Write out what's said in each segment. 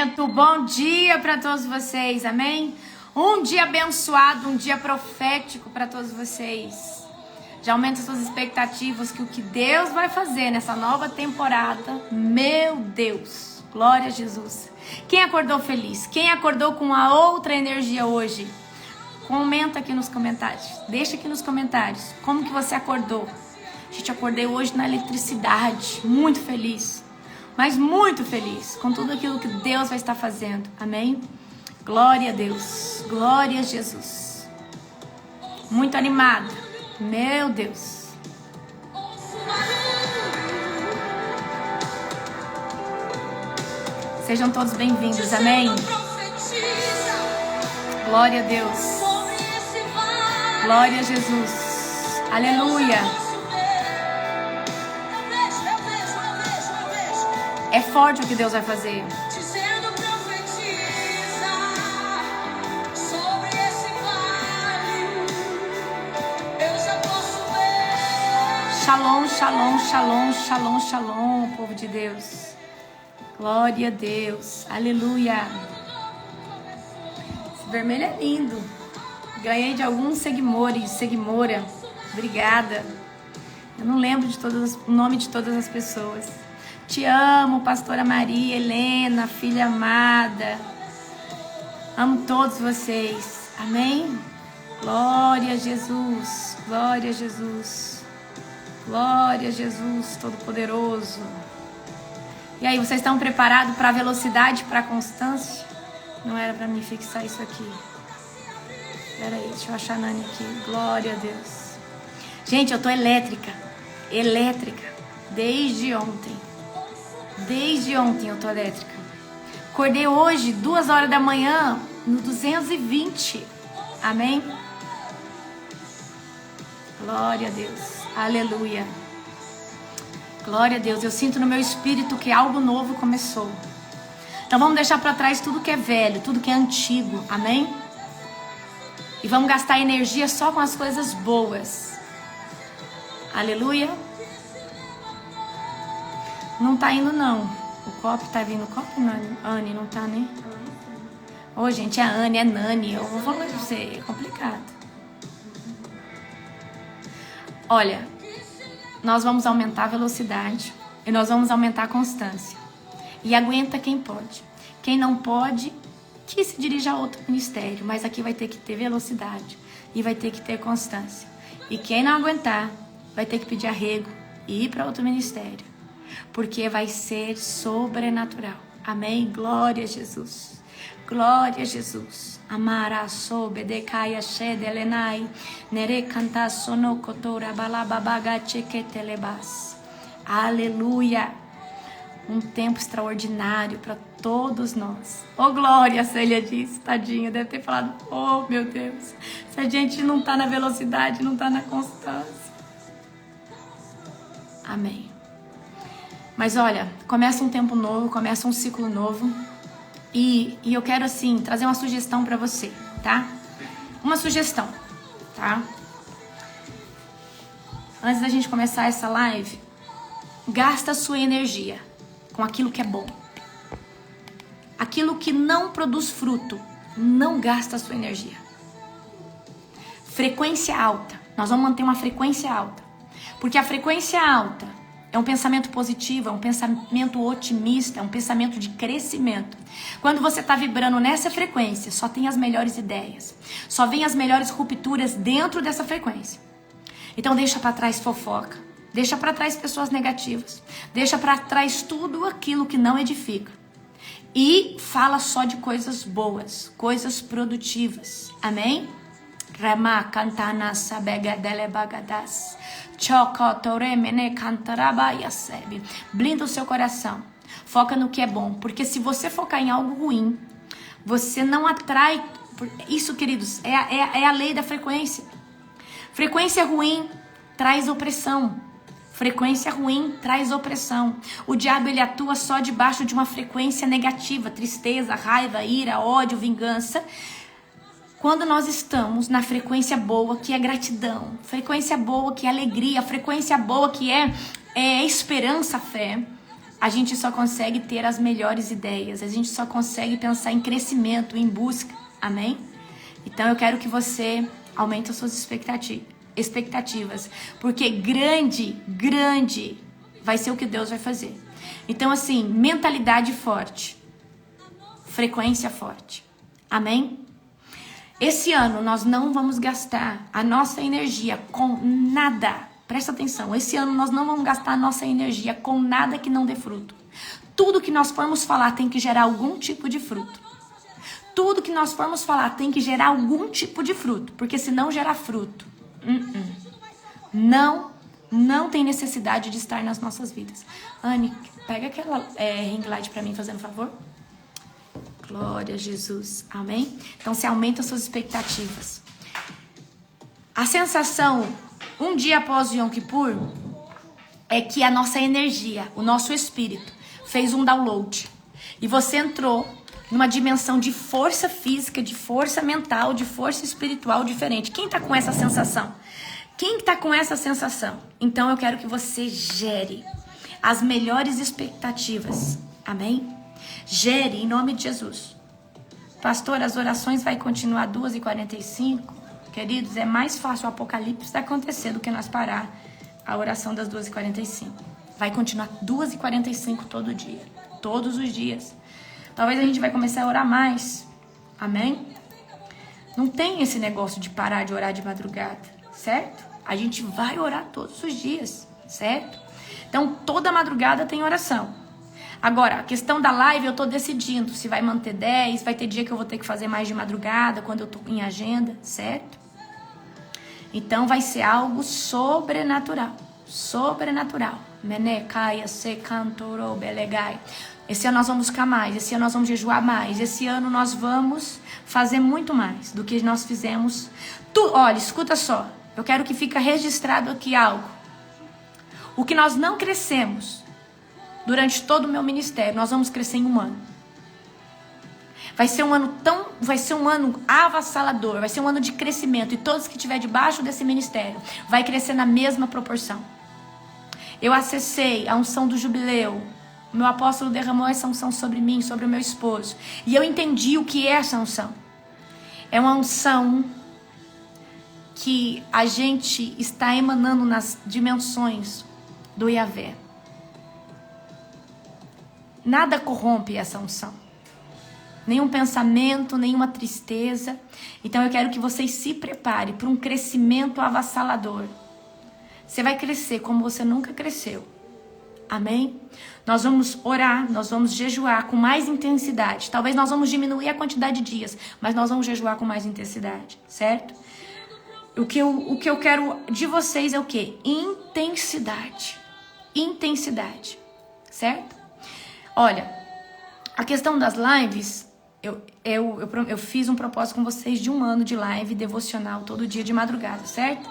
Bom dia para todos vocês, amém? Um dia abençoado, um dia profético para todos vocês. Já aumenta suas expectativas que o que Deus vai fazer nessa nova temporada, meu Deus, glória a Jesus. Quem acordou feliz? Quem acordou com a outra energia hoje? Comenta aqui nos comentários, deixa aqui nos comentários como que você acordou. Gente, acordei hoje na eletricidade, muito feliz. Mas muito feliz com tudo aquilo que Deus vai estar fazendo. Amém? Glória a Deus. Glória a Jesus. Muito animada. Meu Deus. Sejam todos bem-vindos. Amém? Glória a Deus. Glória a Jesus. Aleluia. É forte o que Deus vai fazer. Shalom, shalom, shalom, shalom, shalom, povo de Deus. Glória a Deus. Aleluia. Esse vermelho é lindo. Ganhei de alguns seguidores, seguidora. Obrigada. Eu não lembro de o nome de todas as pessoas. Te amo, pastora Maria, Helena, filha amada. Amo todos vocês. Amém? Glória a Jesus. Glória a Jesus. Glória a Jesus Todo-Poderoso. E aí, vocês estão preparados para a velocidade, para a constância? Não era para mim fixar isso aqui. Espera aí, deixa eu achar a Nani aqui. Glória a Deus. Gente, eu tô elétrica. Elétrica. Desde ontem. Desde ontem eu tô elétrica. Acordei hoje, 2 horas da manhã, no 220. Amém? Glória a Deus. Aleluia. Glória a Deus. Eu sinto no meu espírito que algo novo começou. Então vamos deixar para trás tudo que é velho, tudo que é antigo. Amém? E vamos gastar energia só com as coisas boas. Aleluia. Não tá indo, não. O copo tá vindo. O copo, Nani? Anne, não tá, né? Ô, gente, é Anne, é Nani. Eu vou falar pra você, é complicado. Olha, nós vamos aumentar a velocidade e nós vamos aumentar a constância. E aguenta quem pode. Quem não pode, que se dirija a outro ministério. Mas aqui vai ter que ter velocidade e vai ter que ter constância. E quem não aguentar, vai ter que pedir arrego e ir para outro ministério. Porque vai ser sobrenatural. Amém? Glória a Jesus. Glória a Jesus. Amara sobe de caia shede lenai nere canta sono kotora balababaga cheketelebas. Aleluia. Um tempo extraordinário para todos nós. Oh, glória, a Célia disse, tadinha, deve ter falado, oh, meu Deus, se a gente não tá na velocidade, não tá na constância. Amém. Mas olha, começa um tempo novo, começa um ciclo novo. E eu quero, assim, trazer uma sugestão pra você, tá? Uma sugestão, tá? Antes da gente começar essa live, gasta a sua energia com aquilo que é bom. Aquilo que não produz fruto, não gasta a sua energia. Frequência alta. Nós vamos manter uma frequência alta. Porque a frequência alta é um pensamento positivo, é um pensamento otimista, é um pensamento de crescimento. Quando você está vibrando nessa frequência, só tem as melhores ideias. Só vem as melhores rupturas dentro dessa frequência. Então deixa para trás fofoca. Deixa para trás pessoas negativas. Deixa para trás tudo aquilo que não edifica. E fala só de coisas boas, coisas produtivas. Amém? Rama cantana sabega dele bagadas. Blinda o seu coração. Foca no que é bom. Porque se você focar em algo ruim, você não atrai. Isso, queridos, é a lei da frequência. Frequência ruim traz opressão. Frequência ruim traz opressão. O diabo, ele atua só debaixo de uma frequência negativa. Tristeza, raiva, ira, ódio, vingança. Quando nós estamos na frequência boa, que é gratidão, frequência boa, que é alegria, frequência boa, que é esperança, fé, a gente só consegue ter as melhores ideias, a gente só consegue pensar em crescimento, em busca, amém? Então eu quero que você aumente as suas expectativas, porque grande vai ser o que Deus vai fazer. Então assim, mentalidade forte, frequência forte, amém? Esse ano nós não vamos gastar a nossa energia com nada. Presta atenção, esse ano nós não vamos gastar a nossa energia com nada que não dê fruto. Tudo que nós formos falar tem que gerar algum tipo de fruto. Tudo que nós formos falar tem que gerar algum tipo de fruto. Porque se não gerar fruto, não tem necessidade de estar nas nossas vidas. Anne, pega aquela ring light pra mim, fazendo favor. Glória a Jesus, amém? Então você aumenta as suas expectativas. A sensação, um dia após o Yom Kippur, é que a nossa energia, o nosso espírito, fez um download. E você entrou numa dimensão de força física, de força mental, de força espiritual diferente. Quem tá com essa sensação? Quem tá com essa sensação? Então eu quero que você gere as melhores expectativas, amém? Gere em nome de Jesus. Pastor, as orações vai continuar 2h45? Queridos, é mais fácil o apocalipse acontecer do que nós parar a oração das 2h45. Vai continuar 2h45 todo dia. Todos os dias. Talvez a gente vai começar a orar mais. Amém? Não tem esse negócio de parar de orar de madrugada. Certo? A gente vai orar todos os dias. Certo? Então, toda madrugada tem oração. Agora, a questão da live eu tô decidindo se vai manter 10, vai ter dia que eu vou ter que fazer mais de madrugada, quando eu tô em agenda, certo? Então vai ser algo sobrenatural. Sobrenatural. Menecaia se cantoro belegai. Esse ano nós vamos ficar mais, esse ano nós vamos jejuar mais, esse ano nós vamos fazer muito mais do que nós fizemos. Olha, escuta só, eu quero que fique registrado aqui algo. O que nós não crescemos durante todo o meu ministério, nós vamos crescer em um ano. Vai ser um ano avassalador, vai ser um ano de crescimento, e todos que estiver debaixo desse ministério vai crescer na mesma proporção. Eu acessei a unção do jubileu, o meu apóstolo derramou essa unção sobre mim, sobre o meu esposo, e eu entendi o que é essa unção. É uma unção que a gente está emanando nas dimensões do Yahvé. Nada corrompe essa unção. Nenhum pensamento, nenhuma tristeza. Então eu quero que vocês se preparem para um crescimento avassalador. Você vai crescer como você nunca cresceu. Amém? Nós vamos orar, nós vamos jejuar com mais intensidade. Talvez nós vamos diminuir a quantidade de dias, mas nós vamos jejuar com mais intensidade, certo? O que eu quero de vocês é o quê? Intensidade. Intensidade, certo? Olha, a questão das lives, eu fiz um propósito com vocês de 1 ano de live devocional todo dia de madrugada, certo?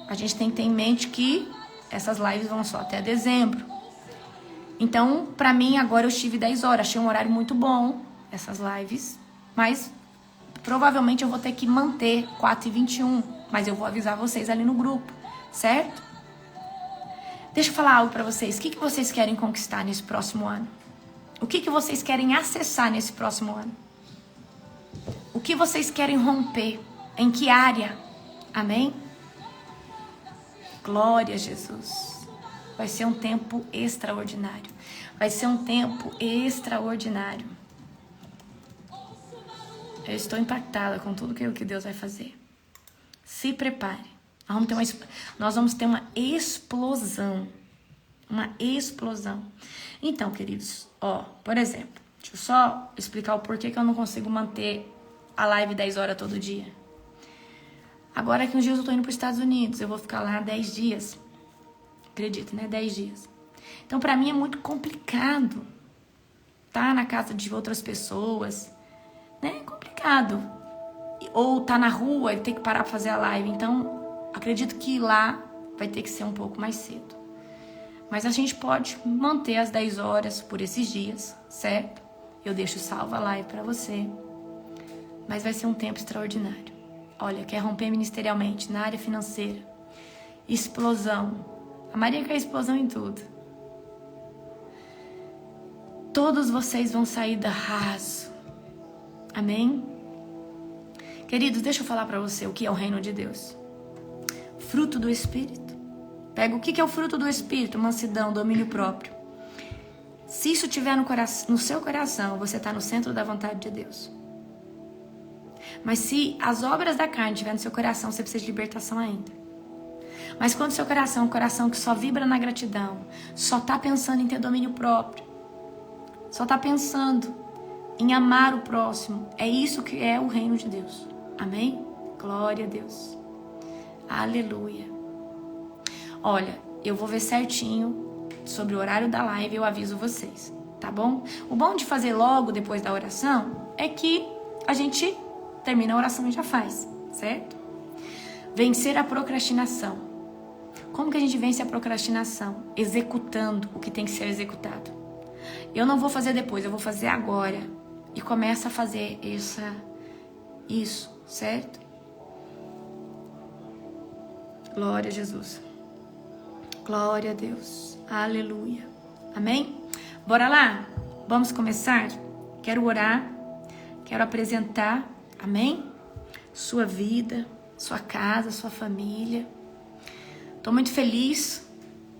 A gente tem que ter em mente que essas lives vão só até dezembro. Então, pra mim, agora eu estive 10 horas. Achei um horário muito bom, essas lives. Mas, provavelmente, eu vou ter que manter 4h21. Mas eu vou avisar vocês ali no grupo, certo? Deixa eu falar algo pra vocês. O que vocês querem conquistar nesse próximo ano? O que vocês querem acessar nesse próximo ano? O que vocês querem romper? Em que área? Amém? Glória a Jesus. Vai ser um tempo extraordinário. Vai ser um tempo extraordinário. Eu estou impactada com tudo que Deus vai fazer. Se prepare. Nós vamos ter uma explosão. Uma explosão. Então, queridos, por exemplo, deixa eu só explicar o porquê que eu não consigo manter a live 10 horas todo dia. Agora que uns dias eu tô indo para os Estados Unidos, eu vou ficar lá 10 dias. Acredito, né? 10 dias. Então, pra mim é muito complicado tá na casa de outras pessoas, né? É complicado. Ou tá na rua e ter que parar pra fazer a live. Então, acredito que lá vai ter que ser um pouco mais cedo. Mas a gente pode manter as 10 horas por esses dias, certo? Eu deixo salva a live pra você. Mas vai ser um tempo extraordinário. Olha, quer romper ministerialmente, na área financeira. Explosão. A Maria quer explosão em tudo. Todos vocês vão sair da raso. Amém? Queridos, deixa eu falar para você o que é o reino de Deus. Fruto do Espírito. Pega o que é o fruto do Espírito? Mansidão, domínio próprio. Se isso estiver no seu coração, você está no centro da vontade de Deus. Mas se as obras da carne estiverem no seu coração, você precisa de libertação ainda. Mas quando seu coração é um coração que só vibra na gratidão, só está pensando em ter domínio próprio, só está pensando em amar o próximo, é isso que é o reino de Deus. Amém? Glória a Deus. Aleluia. Olha, eu vou ver certinho sobre o horário da live, eu aviso vocês, tá bom? O bom de fazer logo depois da oração é que a gente termina a oração e já faz, certo? Vencer a procrastinação. Como que a gente vence a procrastinação? Executando o que tem que ser executado. Eu não vou fazer depois, eu vou fazer agora. E começa a fazer isso, certo? Glória a Jesus. Glória a Deus. Aleluia. Amém? Bora lá? Vamos começar? Quero orar. Quero apresentar, amém? Sua vida, sua casa, sua família. Estou muito feliz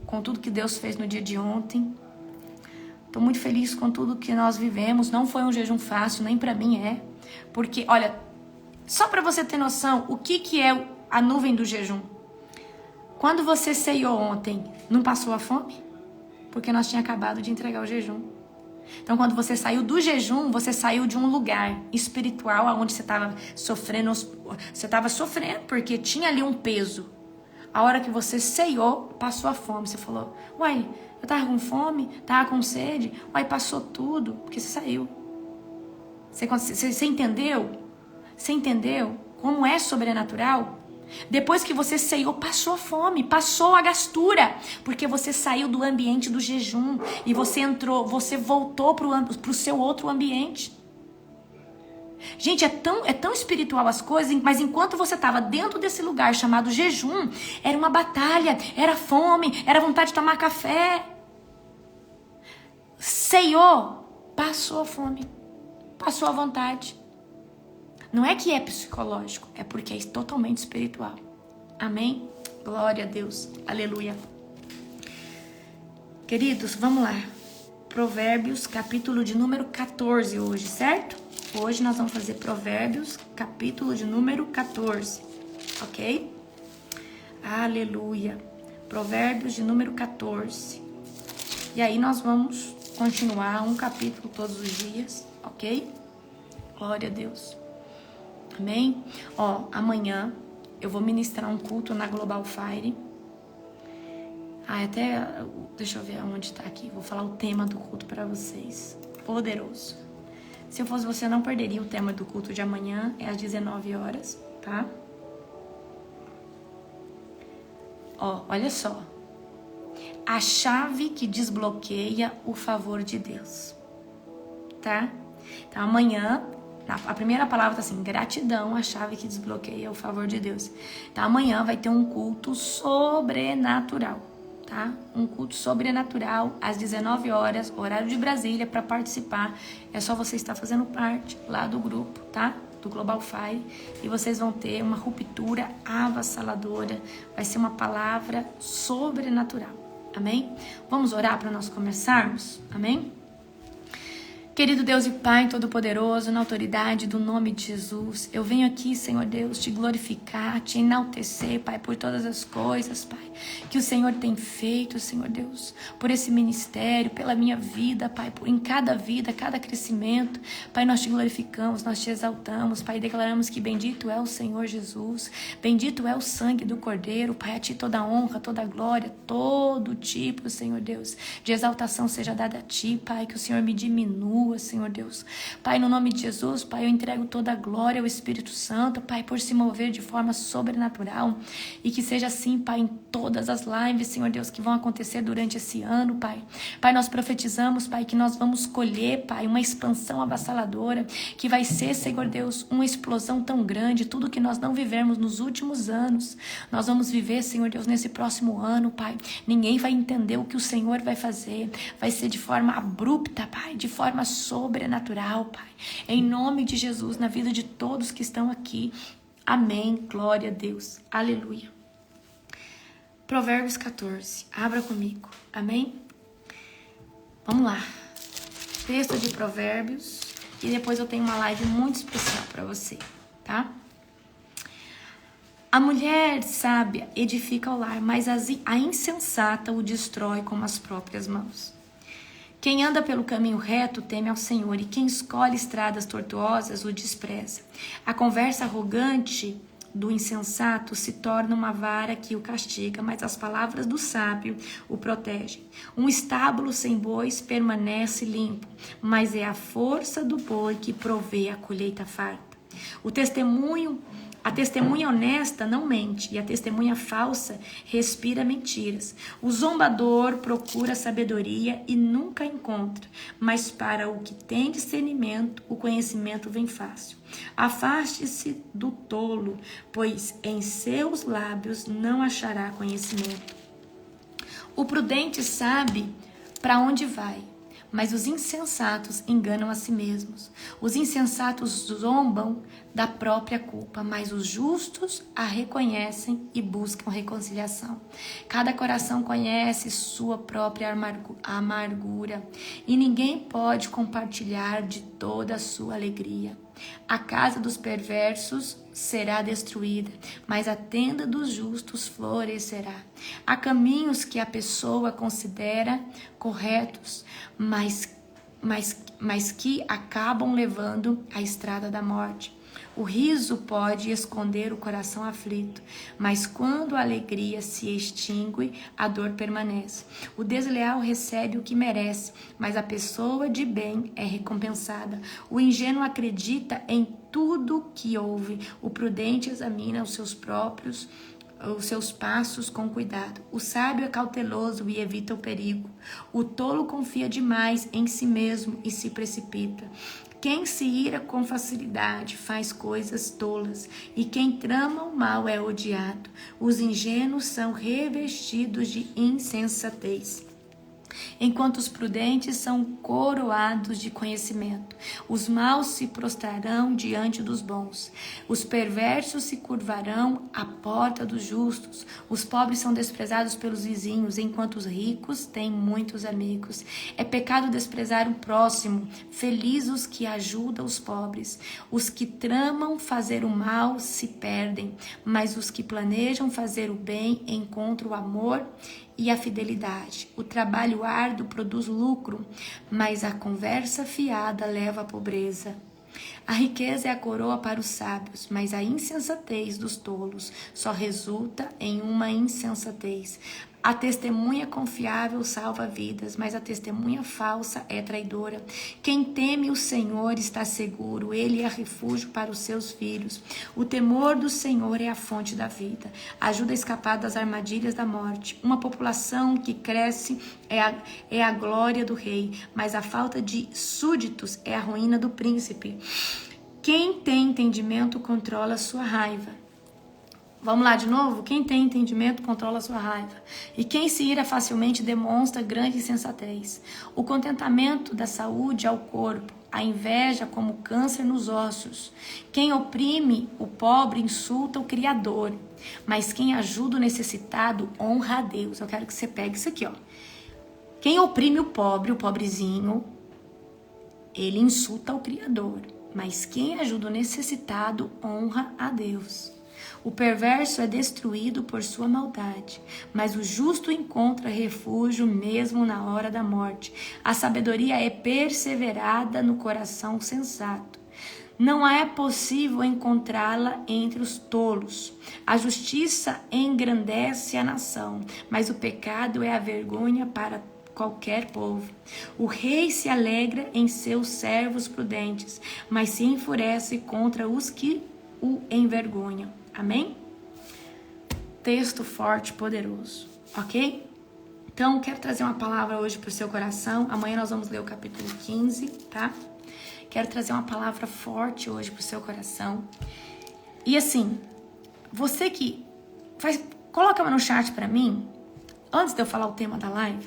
com tudo que Deus fez no dia de ontem. Estou muito feliz com tudo que nós vivemos. Não foi um jejum fácil, nem para mim é. Porque, olha, só para você ter noção, o que é a nuvem do jejum? Quando você ceiou ontem, não passou a fome? Porque nós tínhamos acabado de entregar o jejum. Então, quando você saiu do jejum, você saiu de um lugar espiritual onde você estava sofrendo. Você estava sofrendo porque tinha ali um peso. A hora que você ceiou, passou a fome. Você falou, uai, eu tava com fome, tava com sede. Uai, passou tudo, porque você saiu. Você entendeu? Você entendeu como é sobrenatural? Depois que você ceiou, passou a fome, passou a gastura, porque você saiu do ambiente do jejum e você voltou pro seu outro ambiente. Gente, é tão espiritual as coisas, mas enquanto você estava dentro desse lugar chamado jejum, era uma batalha, era fome, era vontade de tomar café. Ceiou, passou a fome, passou a vontade. Não é que é psicológico, é porque é totalmente espiritual. Amém? Glória a Deus. Aleluia. Queridos, vamos lá. Provérbios, capítulo de número 14 hoje, certo? Hoje nós vamos fazer Provérbios, capítulo de número 14. Ok? Aleluia. Provérbios de número 14. E aí nós vamos continuar um capítulo todos os dias, ok? Glória a Deus. Amém? Ó, amanhã eu vou ministrar um culto na Global Fire. Deixa eu ver aonde tá aqui. Vou falar o tema do culto para vocês. Poderoso. Se eu fosse você, eu não perderia o tema do culto de amanhã. É às 19 horas, tá? Ó, olha só. A chave que desbloqueia o favor de Deus. Tá? Então amanhã... A primeira palavra tá assim, gratidão, a chave que desbloqueia o favor de Deus. Então amanhã vai ter um culto sobrenatural, tá? Um culto sobrenatural às 19 horas, horário de Brasília, para participar. É só você estar fazendo parte lá do grupo, tá? Do Global Fire. E vocês vão ter uma ruptura avassaladora. Vai ser uma palavra sobrenatural, amém? Vamos orar para nós começarmos, amém? Querido Deus e Pai Todo-Poderoso, na autoridade do nome de Jesus, eu venho aqui, Senhor Deus, te glorificar, te enaltecer, Pai, por todas as coisas, Pai, que o Senhor tem feito, Senhor Deus, por esse ministério, pela minha vida, Pai, em cada vida, cada crescimento. Pai, nós te glorificamos, nós te exaltamos, Pai, declaramos que bendito é o Senhor Jesus, bendito é o sangue do Cordeiro, Pai, a ti toda a honra, toda a glória, todo tipo, Senhor Deus, de exaltação seja dada a ti, Pai, que o Senhor me diminua, continua, Senhor Deus. Pai, no nome de Jesus, Pai, eu entrego toda a glória ao Espírito Santo, Pai, por se mover de forma sobrenatural, e que seja assim, Pai, em todas as lives, Senhor Deus, que vão acontecer durante esse ano, Pai. Pai, nós profetizamos, Pai, que nós vamos colher, Pai, uma expansão avassaladora, que vai ser, Senhor Deus, uma explosão tão grande, tudo que nós não vivemos nos últimos anos, nós vamos viver, Senhor Deus, nesse próximo ano, Pai. Ninguém vai entender o que o Senhor vai fazer, vai ser de forma abrupta, Pai, de forma sobrenatural, Pai. Em nome de Jesus, na vida de todos que estão aqui. Amém. Glória a Deus. Aleluia. Provérbios 14. Abra comigo. Amém? Vamos lá. Texto de Provérbios. E depois eu tenho uma live muito especial para você, tá? A mulher sábia edifica o lar, mas a insensata o destrói com as próprias mãos. Quem anda pelo caminho reto teme ao Senhor, e quem escolhe estradas tortuosas o despreza. A conversa arrogante do insensato se torna uma vara que o castiga, mas as palavras do sábio o protegem. Um estábulo sem bois permanece limpo, mas é a força do boi que provê a colheita farta. A testemunha honesta não mente, e a testemunha falsa respira mentiras. O zombador procura sabedoria e nunca encontra, mas para o que tem discernimento, o conhecimento vem fácil. Afaste-se do tolo, pois em seus lábios não achará conhecimento. O prudente sabe para onde vai, mas os insensatos enganam a si mesmos. Os insensatos zombam da própria culpa, mas os justos a reconhecem e buscam reconciliação. Cada coração conhece sua própria amargura, e ninguém pode compartilhar de toda a sua alegria. A casa dos perversos será destruída, mas a tenda dos justos florescerá. Há caminhos que a pessoa considera corretos, mas que acabam levando à estrada da morte. O riso pode esconder o coração aflito, mas quando a alegria se extingue, a dor permanece. O desleal recebe o que merece, mas a pessoa de bem é recompensada. O ingênuo acredita em tudo que ouve. O prudente examina os seus passos com cuidado. O sábio é cauteloso e evita o perigo. O tolo confia demais em si mesmo e se precipita. Quem se ira com facilidade faz coisas tolas, e quem trama o mal é odiado. Os ingênuos são revestidos de insensatez, enquanto os prudentes são coroados de conhecimento. Os maus se prostrarão diante dos bons. Os perversos se curvarão à porta dos justos. Os pobres são desprezados pelos vizinhos, enquanto os ricos têm muitos amigos. É pecado desprezar o próximo. Felizes os que ajudam os pobres. Os que tramam fazer o mal se perdem, mas os que planejam fazer o bem encontram o amor e a fidelidade. O trabalho árduo produz lucro, mas a conversa fiada leva à pobreza. A riqueza é a coroa para os sábios, mas a insensatez dos tolos só resulta em uma insensatez. A testemunha confiável salva vidas, mas a testemunha falsa é traidora. Quem teme o Senhor está seguro, ele é refúgio para os seus filhos. O temor do Senhor é a fonte da vida, ajuda a escapar das armadilhas da morte. Uma população que cresce é a glória do rei, mas a falta de súditos é a ruína do príncipe. Quem tem entendimento controla a sua raiva. Vamos lá de novo? Quem tem entendimento controla a sua raiva. E quem se ira facilmente demonstra grande insensatez. O contentamento dá saúde ao corpo, a inveja como câncer nos ossos. Quem oprime o pobre insulta o Criador, mas quem ajuda o necessitado honra a Deus. Eu quero que você pegue isso aqui, ó. Quem oprime o pobre, o pobrezinho, ele insulta o Criador, mas quem ajuda o necessitado honra a Deus. O perverso é destruído por sua maldade, mas o justo encontra refúgio mesmo na hora da morte. A sabedoria é perseverada no coração sensato. Não é possível encontrá-la entre os tolos. A justiça engrandece a nação, mas o pecado é a vergonha para qualquer povo. O rei se alegra em seus servos prudentes, mas se enfurece contra os que o envergonham. Amém? Texto forte, poderoso, ok? Então, quero trazer uma palavra hoje para o seu coração. Amanhã nós vamos ler o capítulo 15, tá? Quero trazer uma palavra forte hoje para o seu coração. E assim, você que coloca no chat para mim, antes de eu falar o tema da live,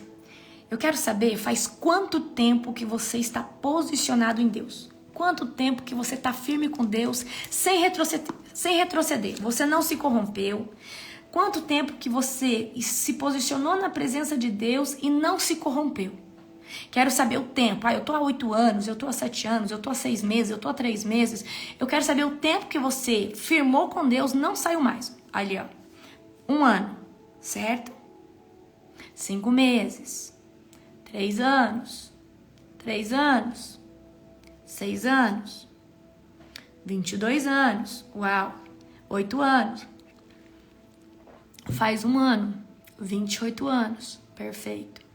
eu quero saber, faz quanto tempo que você está posicionado em Deus? Quanto tempo que você está firme com Deus, sem retroceder? Você não se corrompeu? Quanto tempo que você se posicionou na presença de Deus e não se corrompeu? Quero saber o tempo. Eu tô há 8 anos, eu tô há 7 anos, eu tô há 6 meses, eu tô há 3 meses. Eu quero saber o tempo que você firmou com Deus, não saiu mais. Ali, ó. 1 ano, certo? 5 meses. 3 anos. 3 anos. 6 anos. 22 anos. Uau. 8 anos. Faz 1 ano. 28 anos. Perfeito.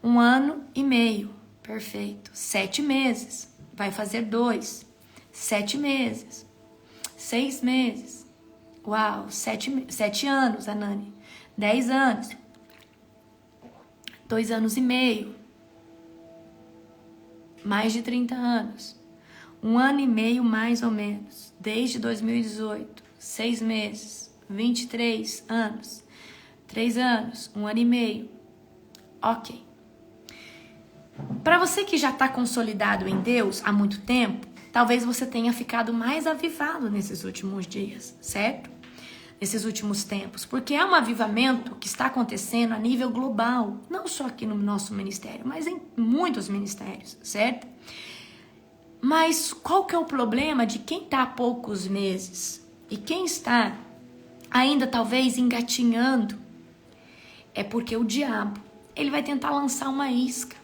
1 ano e meio. Perfeito. 7 meses. Vai fazer 2. 7 meses. 6 meses. Uau. 7 anos, Anani. 10 anos. 2 anos e meio. Mais de 30 anos. 1 ano e meio, mais ou menos. Desde 2018. 6 meses. 23 anos. 3 anos. 1 ano e meio. Ok. Para você que já está consolidado em Deus há muito tempo, talvez você tenha ficado mais avivado nesses últimos dias, certo? Nesses últimos tempos, porque é um avivamento que está acontecendo a nível global, não só aqui no nosso ministério, mas em muitos ministérios, certo? Mas qual que é o problema de quem está há poucos meses e quem está ainda talvez engatinhando? É porque o diabo, ele vai tentar lançar uma isca.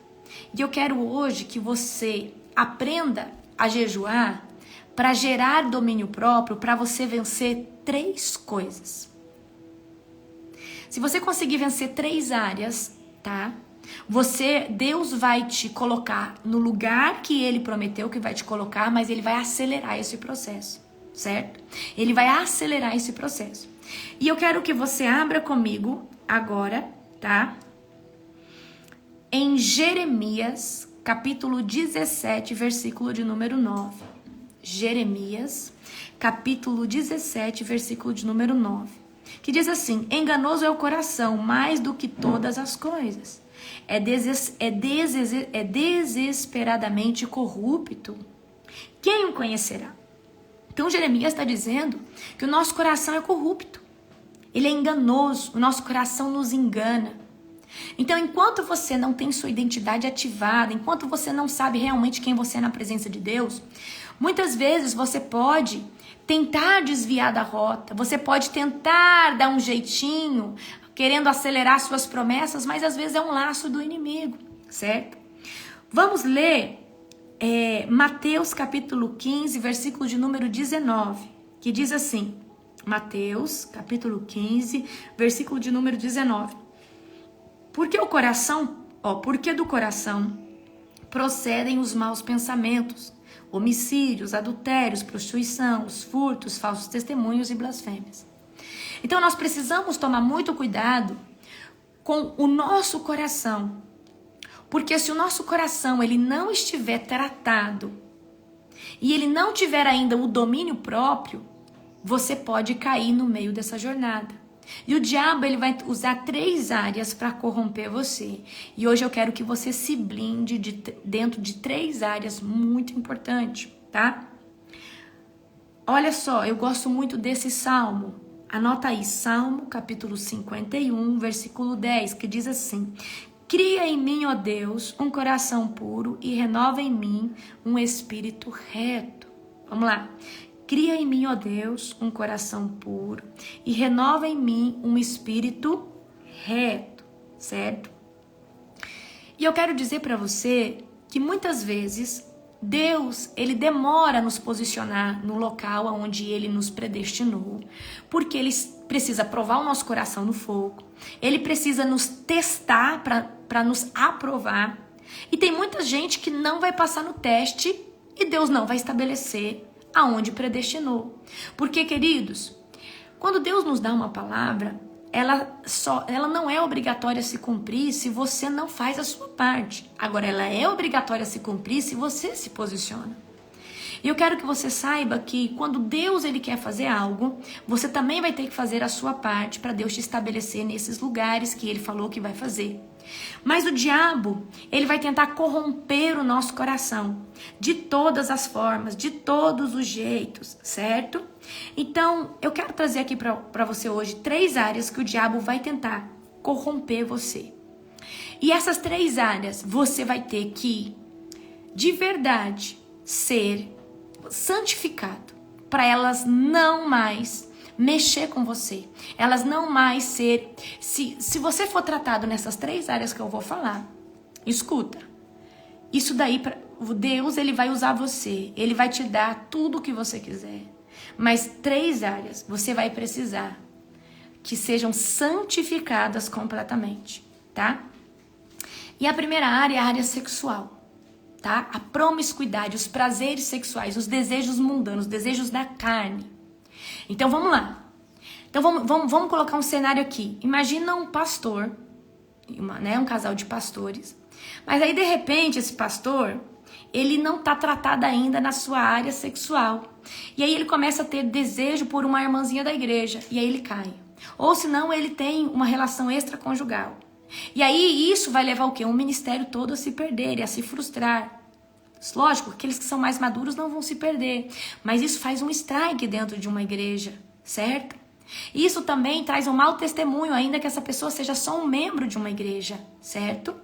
E eu quero hoje que você aprenda a jejuar para gerar domínio próprio, para você vencer 3 coisas. Se você conseguir vencer 3 áreas, tá? Deus vai te colocar no lugar que Ele prometeu que vai te colocar, mas Ele vai acelerar esse processo, certo? Ele vai acelerar esse processo. E eu quero que você abra comigo agora, tá? Em Jeremias, capítulo 17, versículo de número 9. Jeremias, capítulo 17, versículo de número 9. Que diz assim: enganoso é o coração mais do que todas as coisas. É desesperadamente corrupto. Quem o conhecerá? Então Jeremias está dizendo que o nosso coração é corrupto. Ele é enganoso, o nosso coração nos engana. Então, enquanto você não tem sua identidade ativada, enquanto você não sabe realmente quem você é na presença de Deus, muitas vezes você pode tentar desviar da rota, você pode tentar dar um jeitinho, querendo acelerar suas promessas, mas às vezes é um laço do inimigo, certo? Vamos ler Mateus capítulo 15, versículo de número 19, que diz assim, Mateus capítulo 15, versículo de número 19. Porque do coração procedem os maus pensamentos, homicídios, adultérios, prostituição, os furtos, falsos testemunhos e blasfêmias. Então nós precisamos tomar muito cuidado com o nosso coração, porque se o nosso coração ele não estiver tratado e ele não tiver ainda o domínio próprio, você pode cair no meio dessa jornada. E o diabo ele vai usar 3 áreas para corromper você. E hoje eu quero que você se blinde dentro de 3 áreas muito importantes, tá? Olha só, eu gosto muito desse salmo. Anota aí, Salmo capítulo 51, versículo 10, que diz assim: cria em mim, ó Deus, um coração puro e renova em mim um espírito reto. Vamos lá. Cria em mim, ó Deus, um coração puro e renova em mim um espírito reto, certo? E eu quero dizer para você que muitas vezes Deus, ele demora a nos posicionar no local onde ele nos predestinou, porque ele precisa provar o nosso coração no fogo, ele precisa nos testar para nos aprovar. E tem muita gente que não vai passar no teste e Deus não vai estabelecer aonde predestinou. Porque, queridos, quando Deus nos dá uma palavra, ela não é obrigatória a se cumprir se você não faz a sua parte. Agora, ela é obrigatória a se cumprir se você se posiciona. E eu quero que você saiba que quando Deus ele quer fazer algo, você também vai ter que fazer a sua parte para Deus te estabelecer nesses lugares que ele falou que vai fazer. Mas o diabo, ele vai tentar corromper o nosso coração de todas as formas, de todos os jeitos, certo? Então, eu quero trazer aqui para você hoje 3 áreas que o diabo vai tentar corromper você. E essas 3 áreas, você vai ter que, de verdade, ser santificado, para elas não mais mexer com você, elas não mais ser, se você for tratado nessas 3 áreas que eu vou falar, escuta, isso daí, Deus ele vai usar você, ele vai te dar tudo o que você quiser, mas 3 áreas você vai precisar que sejam santificadas completamente, tá? E a primeira área é a área sexual, tá? A promiscuidade, os prazeres sexuais, os desejos mundanos, os desejos da carne. Então vamos lá. Então vamos colocar um cenário aqui. Imagina um pastor, um casal de pastores. Mas aí de repente esse pastor, ele não está tratado ainda na sua área sexual. E aí ele começa a ter desejo por uma irmãzinha da igreja. E aí ele cai. Ou senão ele tem uma relação extraconjugal. E aí isso vai levar o quê? Um ministério todo a se perder e a se frustrar. Lógico, aqueles que são mais maduros não vão se perder, mas isso faz um strike dentro de uma igreja, certo? Isso também traz um mau testemunho, ainda que essa pessoa seja só um membro de uma igreja, certo?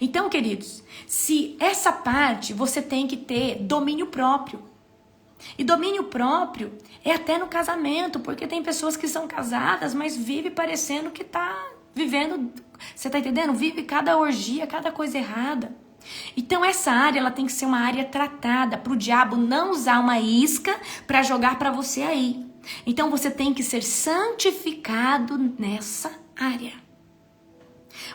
Então, queridos, se essa parte você tem que ter domínio próprio. E domínio próprio é até no casamento, porque tem pessoas que são casadas, mas vive parecendo que tá vivendo, você tá entendendo? Vive cada orgia, cada coisa errada. Então essa área ela tem que ser uma área tratada para o diabo não usar uma isca para jogar para você aí. Então você tem que ser santificado nessa área.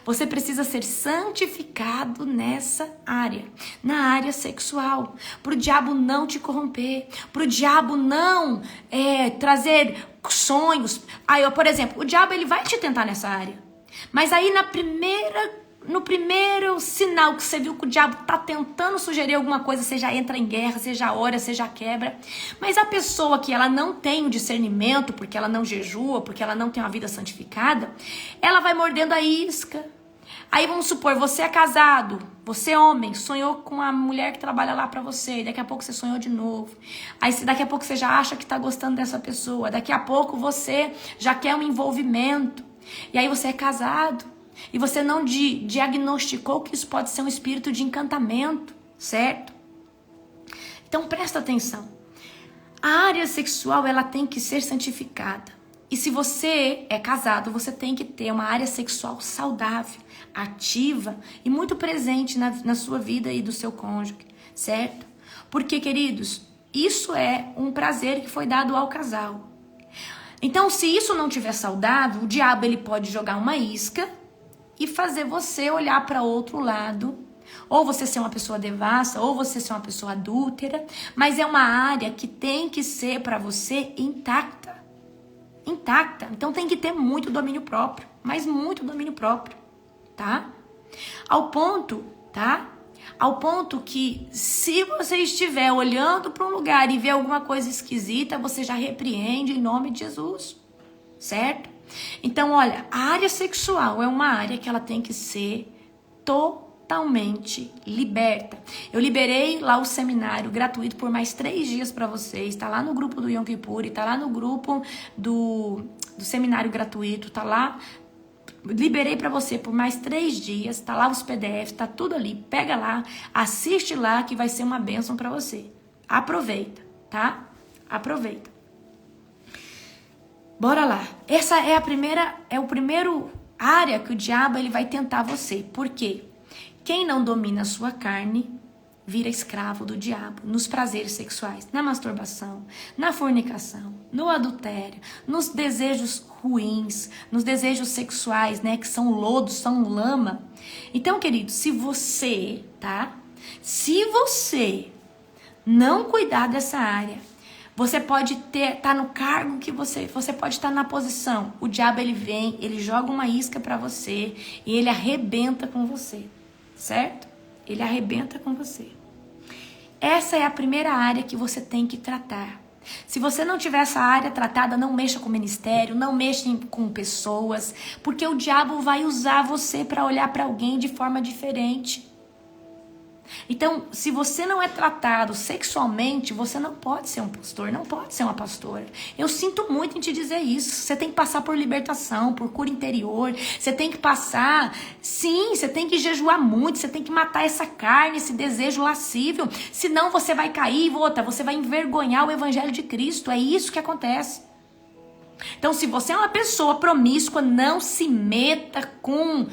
Você precisa ser santificado nessa área, na área sexual, para o diabo não te corromper, para o diabo não trazer sonhos. Aí, por exemplo, o diabo ele vai te tentar nessa área, mas aí no primeiro sinal que você viu que o diabo tá tentando sugerir alguma coisa, você já entra em guerra, você já ora, você já quebra. Mas a pessoa que ela não tem o discernimento, porque ela não jejua, porque ela não tem uma vida santificada, ela vai mordendo a isca. Aí vamos supor, você é casado, você é homem, sonhou com a mulher que trabalha lá pra você, e daqui a pouco você sonhou de novo. Aí daqui a pouco você já acha que tá gostando dessa pessoa, daqui a pouco você já quer um envolvimento. E aí você é casado. E você não diagnosticou que isso pode ser um espírito de encantamento, certo? Então presta atenção. A área sexual ela tem que ser santificada. E se você é casado, você tem que ter uma área sexual saudável, ativa e muito presente na sua vida e do seu cônjuge, certo? Porque, queridos, isso é um prazer que foi dado ao casal. Então, se isso não tiver saudável, o diabo ele pode jogar uma isca e fazer você olhar para outro lado, ou você ser uma pessoa devassa, ou você ser uma pessoa adúltera, mas é uma área que tem que ser para você intacta. Então tem que ter muito domínio próprio, mas muito domínio próprio, tá? Ao ponto que se você estiver olhando para um lugar e ver alguma coisa esquisita, você já repreende em nome de Jesus, certo? Então, olha, a área sexual é uma área que ela tem que ser totalmente liberta. Eu liberei lá o seminário gratuito por mais 3 dias para vocês. Tá lá no grupo do Yom Kippur, tá lá no grupo do seminário gratuito, tá lá. Liberei para você por mais 3 dias, tá lá os PDFs, tá tudo ali. Pega lá, assiste lá que vai ser uma bênção para você. Aproveita, tá? Aproveita. Bora lá. Essa é o primeiro área que o diabo ele vai tentar você. Por quê? Quem não domina a sua carne vira escravo do diabo nos prazeres sexuais, na masturbação, na fornicação, no adultério, nos desejos ruins, nos desejos sexuais, né, que são lodo, são lama. Então, querido, se você não cuidar dessa área, você pode tá no cargo que você pode estar na posição. O diabo, ele vem, ele joga uma isca para você e ele arrebenta com você, certo? Ele arrebenta com você. Essa é a primeira área que você tem que tratar. Se você não tiver essa área tratada, não mexa com o ministério, não mexa com pessoas, porque o diabo vai usar você para olhar para alguém de forma diferente. Então, se você não é tratado sexualmente, você não pode ser um pastor, não pode ser uma pastora. Eu sinto muito em te dizer isso. Você tem que passar por libertação, por cura interior. Você tem que passar, sim, você tem que jejuar muito, você tem que matar essa carne, esse desejo lascívio. Senão você vai cair, você vai envergonhar o evangelho de Cristo. É isso que acontece. Então, se você é uma pessoa promíscua, não se meta com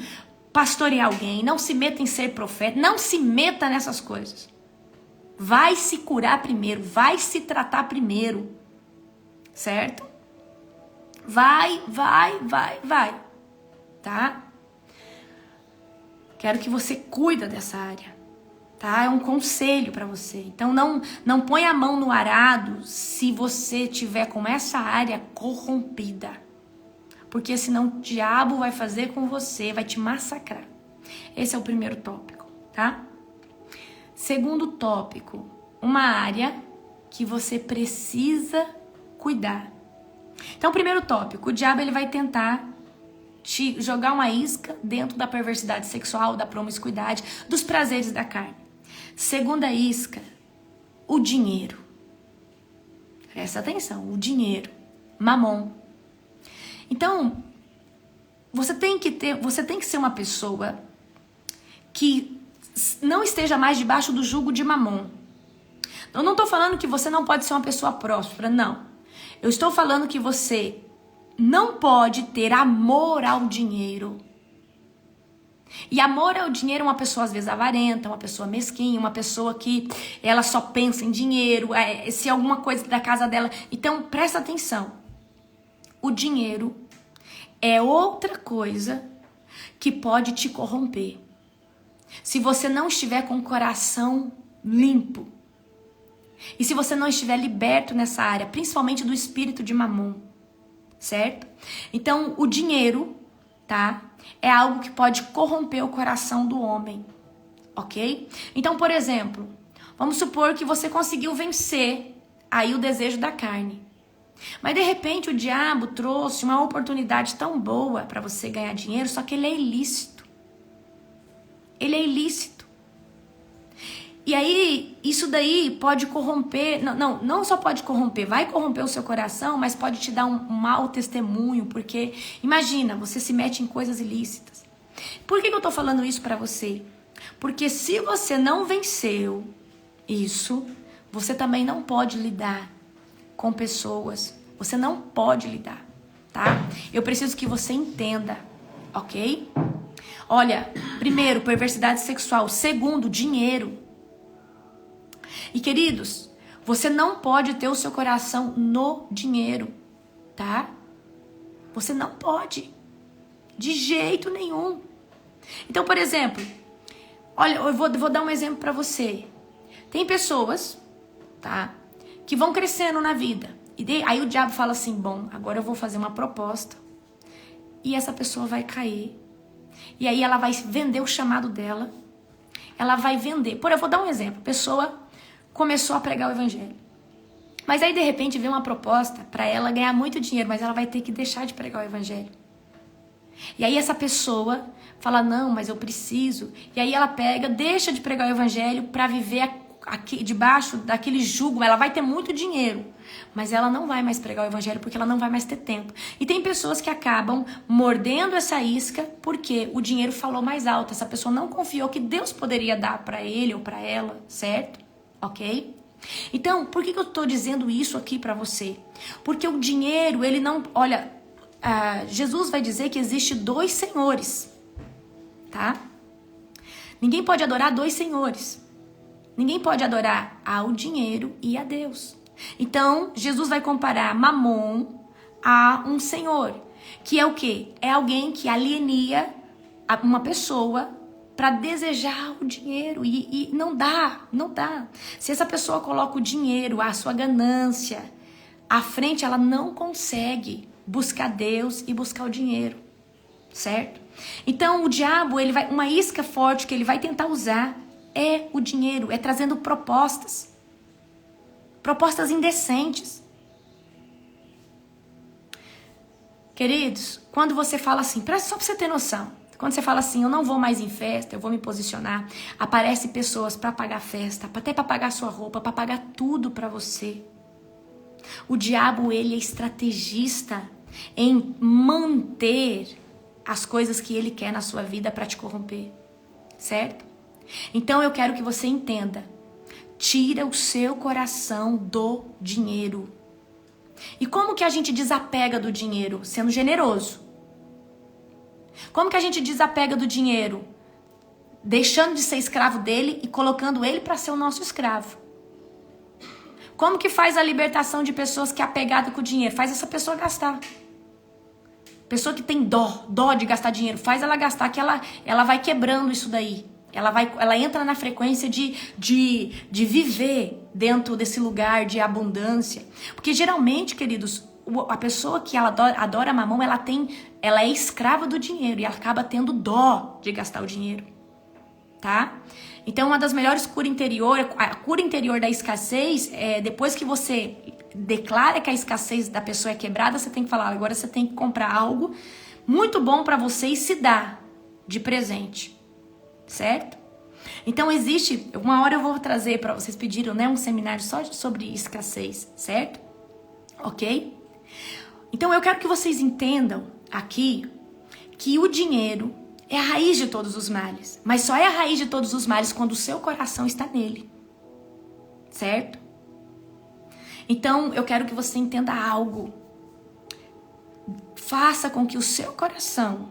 pastorear alguém, não se meta em ser profeta, não se meta nessas coisas. Vai se curar primeiro, vai se tratar primeiro, certo? Vai, tá? Quero que você cuida dessa área, tá? É um conselho para você. Então não põe a mão no arado se você tiver com essa área corrompida. Porque senão o diabo vai fazer com você, vai te massacrar. Esse é o primeiro tópico, tá? Segundo tópico, uma área que você precisa cuidar. Então, primeiro tópico, o diabo ele vai tentar te jogar uma isca dentro da perversidade sexual, da promiscuidade, dos prazeres da carne. Segunda isca, o dinheiro. Presta atenção, o dinheiro, mamon. Então, você tem que ser uma pessoa que não esteja mais debaixo do jugo de mamon. Eu não estou falando que você não pode ser uma pessoa próspera, não. Eu estou falando que você não pode ter amor ao dinheiro. E amor ao dinheiro é uma pessoa às vezes avarenta, uma pessoa mesquinha, uma pessoa que ela só pensa em dinheiro, se alguma coisa da casa dela. Então, presta atenção. O dinheiro é outra coisa que pode te corromper. Se você não estiver com o coração limpo. E se você não estiver liberto nessa área, principalmente do espírito de mamon. Certo? Então, o dinheiro, tá? É algo que pode corromper o coração do homem. Ok? Então, por exemplo, vamos supor que você conseguiu vencer aí o desejo da carne. Mas de repente o diabo trouxe uma oportunidade tão boa para você ganhar dinheiro, só que ele é ilícito. Ele é ilícito. E aí, isso daí pode corromper, não só pode corromper, vai corromper o seu coração, mas pode te dar um mau testemunho, porque imagina, você se mete em coisas ilícitas. Por que eu tô falando isso para você? Porque se você não venceu isso, você também não pode lidar com pessoas, você não pode lidar, tá? Eu preciso que você entenda, ok? Olha, primeiro, perversidade sexual. Segundo, dinheiro. E queridos, você não pode ter o seu coração no dinheiro, tá? Você não pode, de jeito nenhum. Então, por exemplo, olha, eu vou dar um exemplo pra você. Tem pessoas, tá? Que vão crescendo na vida. E aí o diabo fala assim, bom, agora eu vou fazer uma proposta. E essa pessoa vai cair. E aí ela vai vender o chamado dela. Ela vai vender. Eu vou dar um exemplo. A pessoa começou a pregar o evangelho. Mas aí de repente vem uma proposta para ela ganhar muito dinheiro, mas ela vai ter que deixar de pregar o evangelho. E aí essa pessoa fala, não, mas eu preciso. E aí ela pega, deixa de pregar o evangelho para viver aqui debaixo daquele jugo. Ela vai ter muito dinheiro, mas ela não vai mais pregar o evangelho porque ela não vai mais ter tempo. E tem pessoas que acabam mordendo essa isca porque o dinheiro falou mais alto. Essa pessoa não confiou que Deus poderia dar para ele ou para ela, certo? Ok? Então, por que eu tô dizendo isso aqui para você? Porque o dinheiro, ele não... Olha, Jesus vai dizer que existe 2 senhores, tá? Ninguém pode adorar 2 senhores. Ninguém pode adorar ao dinheiro e a Deus. Então, Jesus vai comparar Mamon a um senhor, que é o quê? É alguém que alienia uma pessoa para desejar o dinheiro e não dá. Se essa pessoa coloca o dinheiro, a sua ganância à frente, ela não consegue buscar Deus e buscar o dinheiro, certo? Então o diabo, uma isca forte que ele vai tentar usar é o dinheiro, é trazendo propostas indecentes. Queridos, quando você fala assim, só pra você ter noção, quando você fala assim, eu não vou mais em festa, eu vou me posicionar, aparece pessoas para pagar festa, até para pagar sua roupa, para pagar tudo para você. O diabo, ele é estrategista em manter as coisas que ele quer na sua vida para te corromper, certo? Então eu quero que você entenda, tira o seu coração do dinheiro. E como que a gente desapega do dinheiro? Sendo generoso. Como que a gente desapega do dinheiro? Deixando de ser escravo dele e colocando ele para ser o nosso escravo. Como que faz a libertação de pessoas que é apegada com o dinheiro? Faz essa pessoa gastar. Pessoa que tem dó de gastar dinheiro, faz ela gastar, que ela vai quebrando isso daí. Ela entra na frequência de viver dentro desse lugar de abundância. Porque geralmente, queridos, a pessoa que ela adora Mamon, ela é escrava do dinheiro e ela acaba tendo dó de gastar o dinheiro, tá? Então, uma das melhores curas interior, a cura interior da escassez, depois que você declara que a escassez da pessoa é quebrada, você tem que falar, agora você tem que comprar algo muito bom para você e se dar de presente, certo? Então, uma hora eu vou trazer para vocês, pediram, né, um seminário só sobre escassez, certo? Ok? Então, eu quero que vocês entendam aqui que o dinheiro é a raiz de todos os males. Mas só é a raiz de todos os males quando o seu coração está nele. Certo? Então, eu quero que você entenda algo. Faça com que o seu coração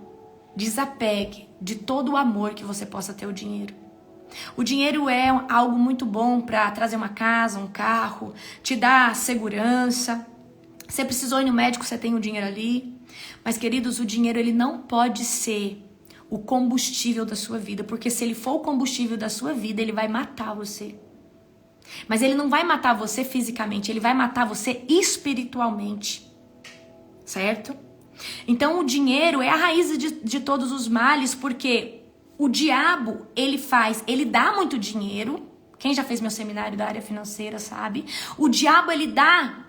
desapegue de todo o amor que você possa ter ao dinheiro. O dinheiro é algo muito bom para trazer uma casa, um carro, te dar segurança. Você precisou ir no médico, você tem o dinheiro ali. Mas, queridos, o dinheiro ele não pode ser o combustível da sua vida, porque se ele for o combustível da sua vida, ele vai matar você. Mas ele não vai matar você fisicamente, ele vai matar você espiritualmente, certo? Então o dinheiro é a raiz de todos os males, porque o diabo, ele dá muito dinheiro. Quem já fez meu seminário da área financeira sabe. O diabo, ele dá.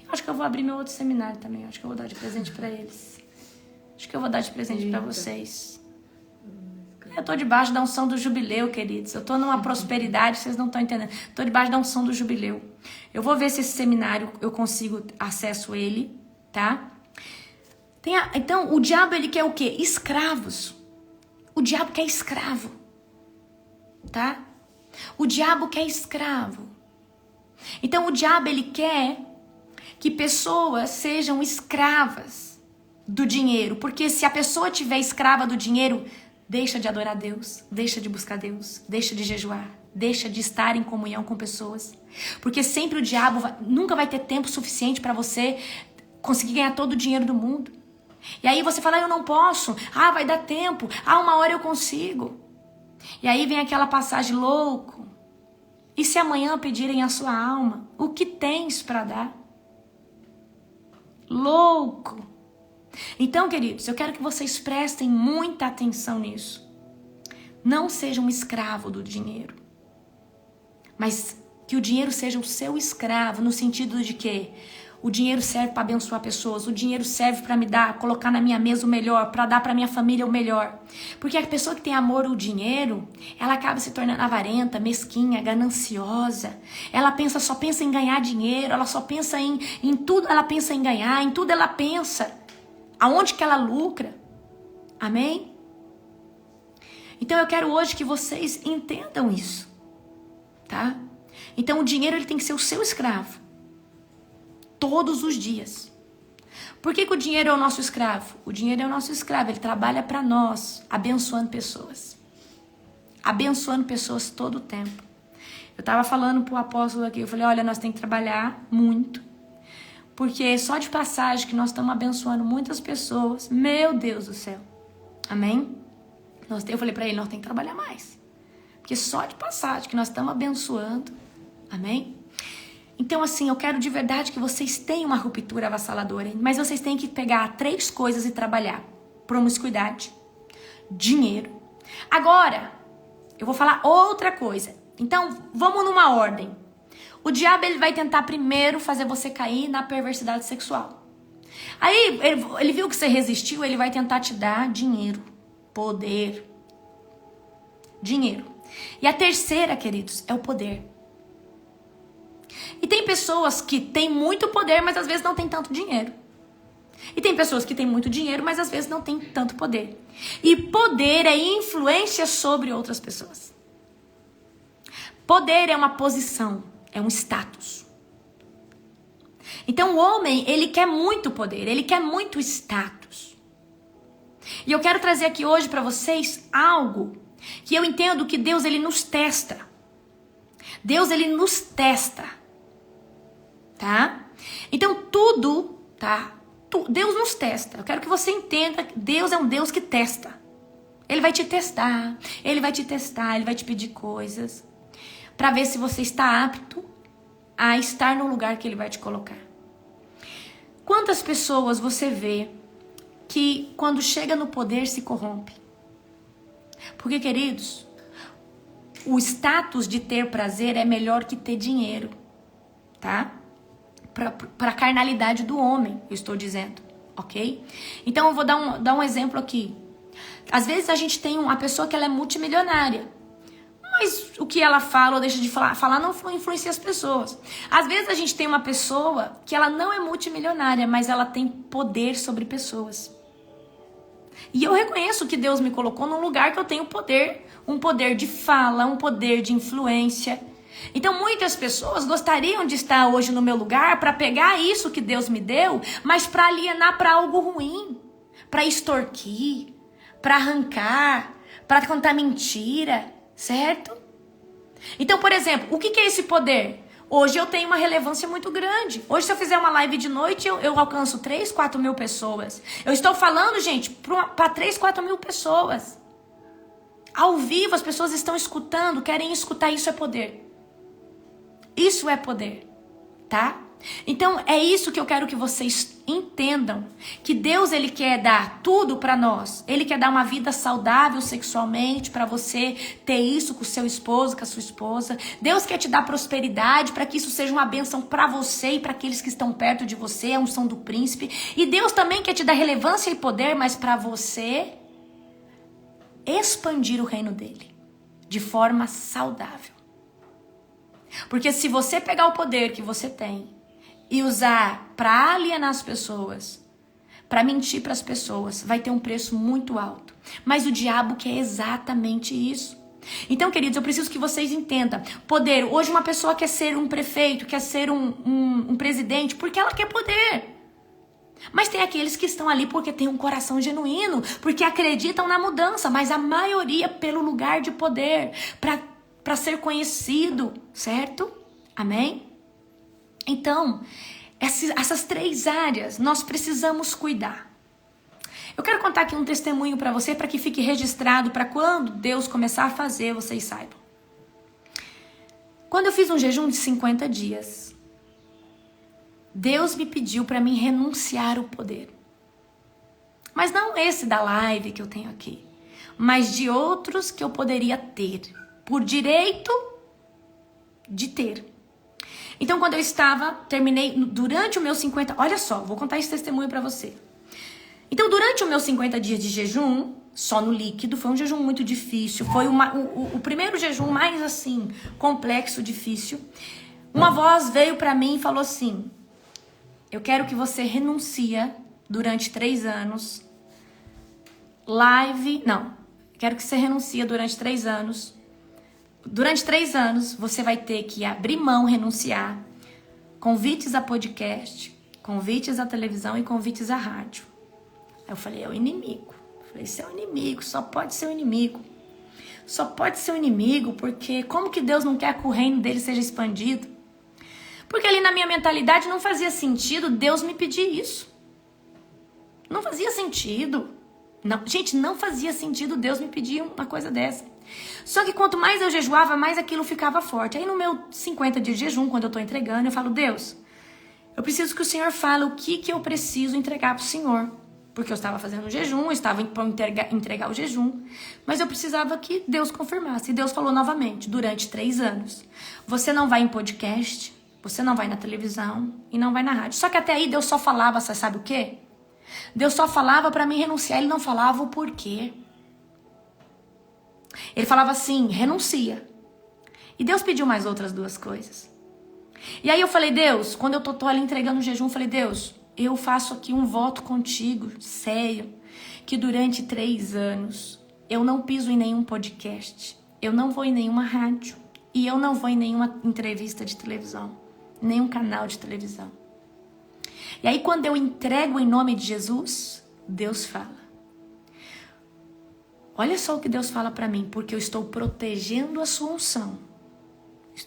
Eu acho que eu vou abrir meu outro seminário também, acho que eu vou dar de presente para eles. Acho que eu vou dar de presente para vocês. Eu tô debaixo da unção do jubileu, queridos. Eu tô numa prosperidade, vocês não estão entendendo. Tô debaixo da unção do jubileu. Eu vou ver se esse seminário eu consigo acesso a ele, tá? Então, o diabo, ele quer o quê? Escravos. O diabo quer escravo, tá? O diabo quer escravo. Então, o diabo, ele quer que pessoas sejam escravas do dinheiro. Porque se a pessoa tiver escrava do dinheiro, deixa de adorar Deus, deixa de buscar Deus, deixa de jejuar, deixa de estar em comunhão com pessoas. Porque sempre o diabo nunca vai ter tempo suficiente para você conseguir ganhar todo o dinheiro do mundo. E aí você fala, eu não posso, vai dar tempo, uma hora eu consigo. E aí vem aquela passagem, louco, e se amanhã pedirem a sua alma, o que tens para dar? Louco. Então, queridos, eu quero que vocês prestem muita atenção nisso. Não seja um escravo do dinheiro, mas que o dinheiro seja o seu escravo, no sentido de que o dinheiro serve para abençoar pessoas, o dinheiro serve para me dar, colocar na minha mesa o melhor, para dar para minha família o melhor. Porque a pessoa que tem amor ao dinheiro, ela acaba se tornando avarenta, mesquinha, gananciosa. Ela só pensa em ganhar dinheiro, ela só pensa em tudo, ela pensa em ganhar, em tudo ela pensa. Aonde que ela lucra? Amém? Então eu quero hoje que vocês entendam isso, tá? Então o dinheiro, ele tem que ser o seu escravo. Todos os dias. Por que o dinheiro é o nosso escravo? O dinheiro é o nosso escravo, ele trabalha para nós, abençoando pessoas. Abençoando pessoas todo o tempo. Eu tava falando pro apóstolo aqui, eu falei, olha, nós temos que trabalhar muito, porque só de passagem que nós estamos abençoando muitas pessoas, meu Deus do céu, amém? Eu falei pra ele, nós temos que trabalhar mais, porque só de passagem que nós estamos abençoando, amém? Então assim, eu quero de verdade que vocês tenham uma ruptura avassaladora, mas vocês têm que pegar 3 coisas e trabalhar: promiscuidade, dinheiro. Agora, eu vou falar outra coisa. Então, vamos numa ordem. O diabo, ele vai tentar primeiro fazer você cair na perversidade sexual. Aí, ele viu que você resistiu, ele vai tentar te dar dinheiro, poder. Dinheiro. E a terceira, queridos, é o poder. E tem pessoas que têm muito poder, mas às vezes não tem tanto dinheiro. E tem pessoas que têm muito dinheiro, mas às vezes não tem tanto poder. E poder é influência sobre outras pessoas. Poder é uma posição, é um status. Então o homem, ele quer muito poder, ele quer muito status. E eu quero trazer aqui hoje para vocês algo que eu entendo que Deus, ele nos testa. Deus, ele nos testa. Tá? Então tudo, tá? Deus nos testa. Eu quero que você entenda que Deus é um Deus que testa. Ele vai te testar, ele vai te testar, ele vai te pedir coisas para ver se você está apto a estar no lugar que ele vai te colocar. Quantas pessoas você vê que quando chega no poder se corrompe? Porque, queridos, o status de ter prazer é melhor que ter dinheiro, tá? Para a carnalidade do homem, eu estou dizendo, ok? Então eu vou dar um exemplo aqui. Às vezes a gente tem uma pessoa que ela é multimilionária, mas o que ela fala ou deixa de falar não influencia as pessoas. Às vezes a gente tem uma pessoa que ela não é multimilionária, mas ela tem poder sobre pessoas. E eu reconheço que Deus me colocou num lugar que eu tenho poder, um poder de fala, um poder de influência. Então muitas pessoas gostariam de estar hoje no meu lugar para pegar isso que Deus me deu, mas para alienar para algo ruim, para extorquir, para arrancar, para contar mentira, certo? Então, por exemplo, o que é esse poder? Hoje eu tenho uma relevância muito grande. Hoje, se eu fizer uma live de noite, eu alcanço 3, 4 mil pessoas. Eu estou falando, gente, para 3, 4 mil pessoas. Ao vivo, as pessoas estão escutando, querem escutar. Isso é poder. Isso é poder, tá? Então, é isso que eu quero que vocês entendam. Que Deus, ele quer dar tudo para nós. Ele quer dar uma vida saudável sexualmente, para você ter isso com o seu esposo, com a sua esposa. Deus quer te dar prosperidade, para que isso seja uma bênção para você e para aqueles que estão perto de você, a unção do príncipe. E Deus também quer te dar relevância e poder, mas para você expandir o reino dele de forma saudável. Porque se você pegar o poder que você tem e usar para alienar as pessoas, para mentir para as pessoas, vai ter um preço muito alto. Mas o diabo quer exatamente isso. Então, queridos, eu preciso que vocês entendam. Poder, hoje uma pessoa quer ser um prefeito, quer ser um presidente, porque ela quer poder. Mas tem aqueles que estão ali porque tem um coração genuíno, porque acreditam na mudança, mas a maioria pelo lugar de poder, para ser conhecido, certo? Amém? Então, essas 3 áreas nós precisamos cuidar. Eu quero contar aqui um testemunho para você, para que fique registrado, para quando Deus começar a fazer, vocês saibam. Quando eu fiz um jejum de 50 dias, Deus me pediu para mim renunciar o poder. Mas não esse da live que eu tenho aqui, mas de outros que eu poderia ter, por direito de ter. Então, quando eu terminei, durante o meu 50... Olha só, vou contar esse testemunho pra você. Então, durante o meu 50 dias de jejum, só no líquido, foi um jejum muito difícil. Foi o primeiro jejum mais, assim, complexo, difícil. Uma voz veio pra mim e falou assim: eu quero que você renuncia durante 3 anos. Quero que você renuncie durante 3 anos. Durante 3 anos, você vai ter que abrir mão, renunciar, convites a podcast, convites à televisão e convites à rádio. Aí eu falei, é o inimigo. Eu falei, esse é o inimigo, só pode ser o inimigo. só pode ser o inimigo, porque como que Deus não quer que o reino dele seja expandido? Porque ali na minha mentalidade não fazia sentido Deus me pedir isso. Não fazia sentido. Não, gente, não fazia sentido Deus me pedir uma coisa dessa. Só que quanto mais eu jejuava, mais aquilo ficava forte. Aí no meu 50 dias de jejum, quando eu tô entregando, eu falo, Deus, eu preciso que o Senhor fale o que eu preciso entregar pro Senhor. Porque eu estava fazendo o jejum, eu estava para entregar o jejum. Mas eu precisava que Deus confirmasse. E Deus falou novamente, durante 3 anos. Você não vai em podcast, você não vai na televisão e não vai na rádio. Só que até aí Deus só falava, você sabe o quê? Deus só falava para mim renunciar, Ele não falava o porquê. Ele falava assim, renuncia. E Deus pediu mais outras 2 coisas. E aí eu falei, Deus, quando eu tô ali entregando o jejum, eu falei, Deus, eu faço aqui um voto contigo, sério, que durante 3 anos eu não piso em nenhum podcast, eu não vou em nenhuma rádio e eu não vou em nenhuma entrevista de televisão, nenhum canal de televisão. E aí quando eu entrego em nome de Jesus, Deus fala. Olha só o que Deus fala para mim, porque eu estou protegendo a sua unção.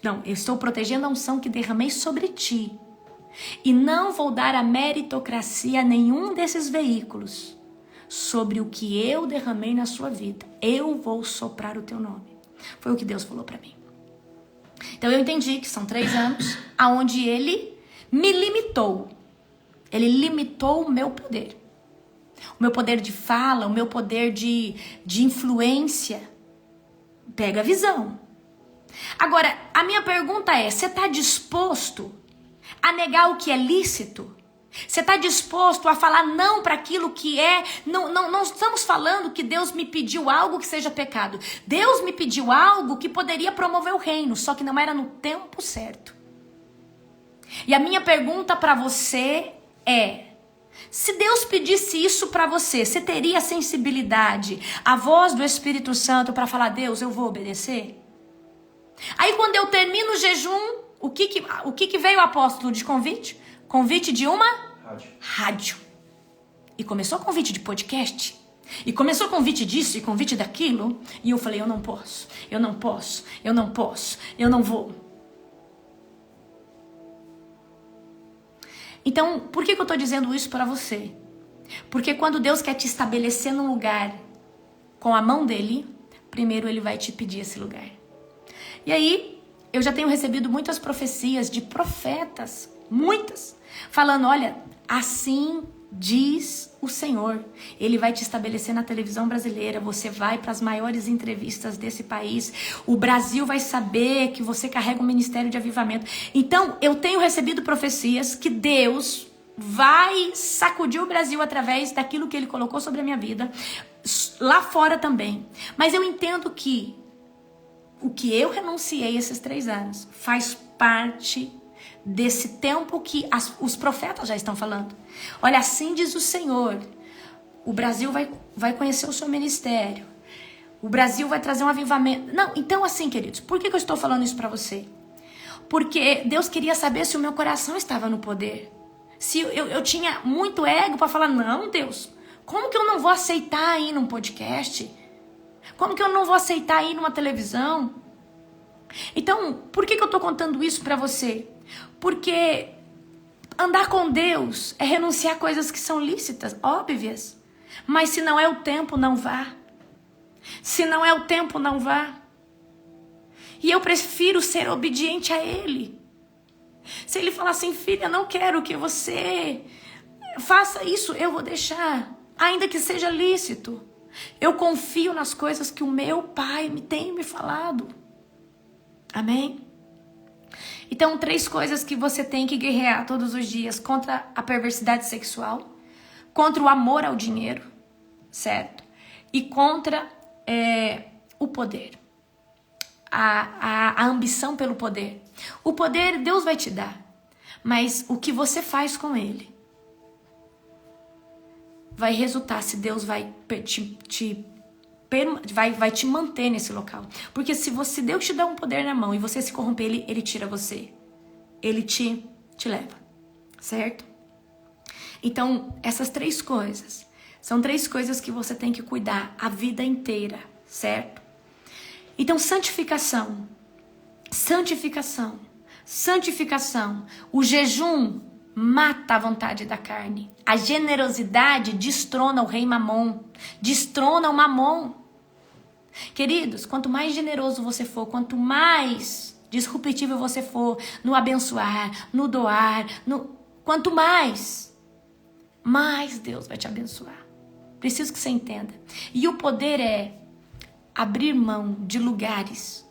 Não, eu estou protegendo a unção que derramei sobre ti. E não vou dar a meritocracia a nenhum desses veículos sobre o que eu derramei na sua vida. Eu vou soprar o teu nome. Foi o que Deus falou para mim. Então eu entendi que são 3 anos aonde Ele me limitou. Ele limitou o meu poder. O meu poder de fala, o meu poder de influência. Pega a visão. Agora, a minha pergunta é, você está disposto a negar o que é lícito? Você está disposto a falar não para aquilo que é... Não estamos falando que Deus me pediu algo que seja pecado. Deus me pediu algo que poderia promover o reino, só que não era no tempo certo. E a minha pergunta para você é... Se Deus pedisse isso para você, você teria a sensibilidade, a voz do Espírito Santo para falar, Deus, eu vou obedecer? Aí quando eu termino o jejum, o que veio o apóstolo de convite? Convite de uma rádio. E começou o convite de podcast. E começou o convite disso e convite daquilo. E eu falei, eu não posso, eu não posso, eu não posso, eu não vou. Então, por que eu estou dizendo isso para você? Porque quando Deus quer te estabelecer num lugar com a mão dele, primeiro ele vai te pedir esse lugar. E aí, eu já tenho recebido muitas profecias de profetas, muitas, falando, olha, assim diz o Senhor, Ele vai te estabelecer na televisão brasileira, você vai para as maiores entrevistas desse país, o Brasil vai saber que você carrega um ministério de avivamento. Então, eu tenho recebido profecias que Deus vai sacudir o Brasil através daquilo que Ele colocou sobre a minha vida, lá fora também. Mas eu entendo que o que eu renunciei esses 3 anos faz parte desse tempo que os profetas já estão falando. Olha, assim diz o Senhor, o Brasil vai conhecer o seu ministério, o Brasil vai trazer um avivamento. Não, então assim, queridos, por que eu estou falando isso para você? Porque Deus queria saber se o meu coração estava no poder. Se eu tinha muito ego para falar, não, Deus, como que eu não vou aceitar ir num podcast? Como que eu não vou aceitar ir numa televisão? Então, por que eu estou contando isso para você? Porque andar com Deus é renunciar a coisas que são lícitas, óbvias. Mas se não é o tempo, não vá. Se não é o tempo, não vá. E eu prefiro ser obediente a Ele. Se Ele falar assim, filha, não quero que você faça isso, eu vou deixar, ainda que seja lícito. Eu confio nas coisas que o meu Pai tem me falado. Amém? Então, 3 coisas que você tem que guerrear todos os dias contra a perversidade sexual, contra o amor ao dinheiro, certo? E contra o poder, a ambição pelo poder. O poder Deus vai te dar, mas o que você faz com ele vai resultar se Deus vai te manter nesse local. Porque se Deus te dá um poder na mão e você se corromper, ele tira você. Ele te leva. Certo? Então, essas 3 coisas são 3 coisas que você tem que cuidar a vida inteira. Certo? Então, santificação. Santificação. Santificação. O jejum mata a vontade da carne. A generosidade destrona o rei Mamon. Destrona o Mamon. Queridos, quanto mais generoso você for, quanto mais disruptivo você for no abençoar, no doar, quanto mais Deus vai te abençoar. Preciso que você entenda. E o poder é abrir mão de lugares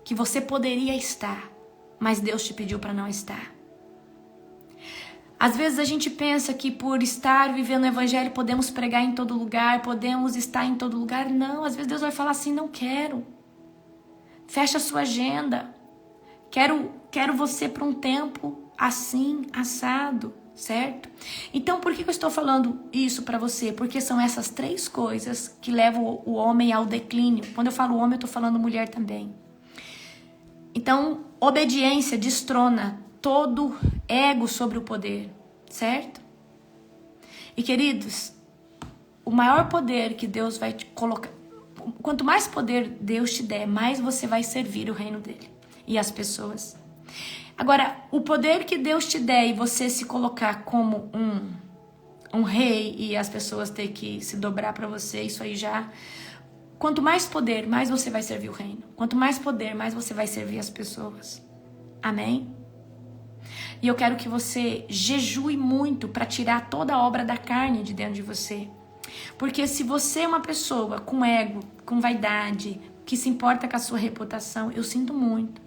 que você poderia estar, mas Deus te pediu para não estar. Às vezes a gente pensa que por estar vivendo o evangelho podemos pregar em todo lugar, podemos estar em todo lugar. Não, às vezes Deus vai falar assim, não quero. Fecha a sua agenda. Quero você para um tempo assim, assado, certo? Então por que eu estou falando isso para você? Porque são essas 3 coisas que levam o homem ao declínio. Quando eu falo homem, eu estou falando mulher também. Então, obediência destrona todo ego sobre o poder, certo? E queridos, o maior poder que Deus vai te colocar, quanto mais poder Deus te der, mais você vai servir o reino dele e as pessoas. Agora, o poder que Deus te der e você se colocar como um rei e as pessoas ter que se dobrar para você, isso aí já... Quanto mais poder, mais você vai servir o reino. Quanto mais poder, mais você vai servir as pessoas. Amém? E eu quero que você jejue muito para tirar toda a obra da carne de dentro de você. Porque se você é uma pessoa com ego, com vaidade, que se importa com a sua reputação, eu sinto muito.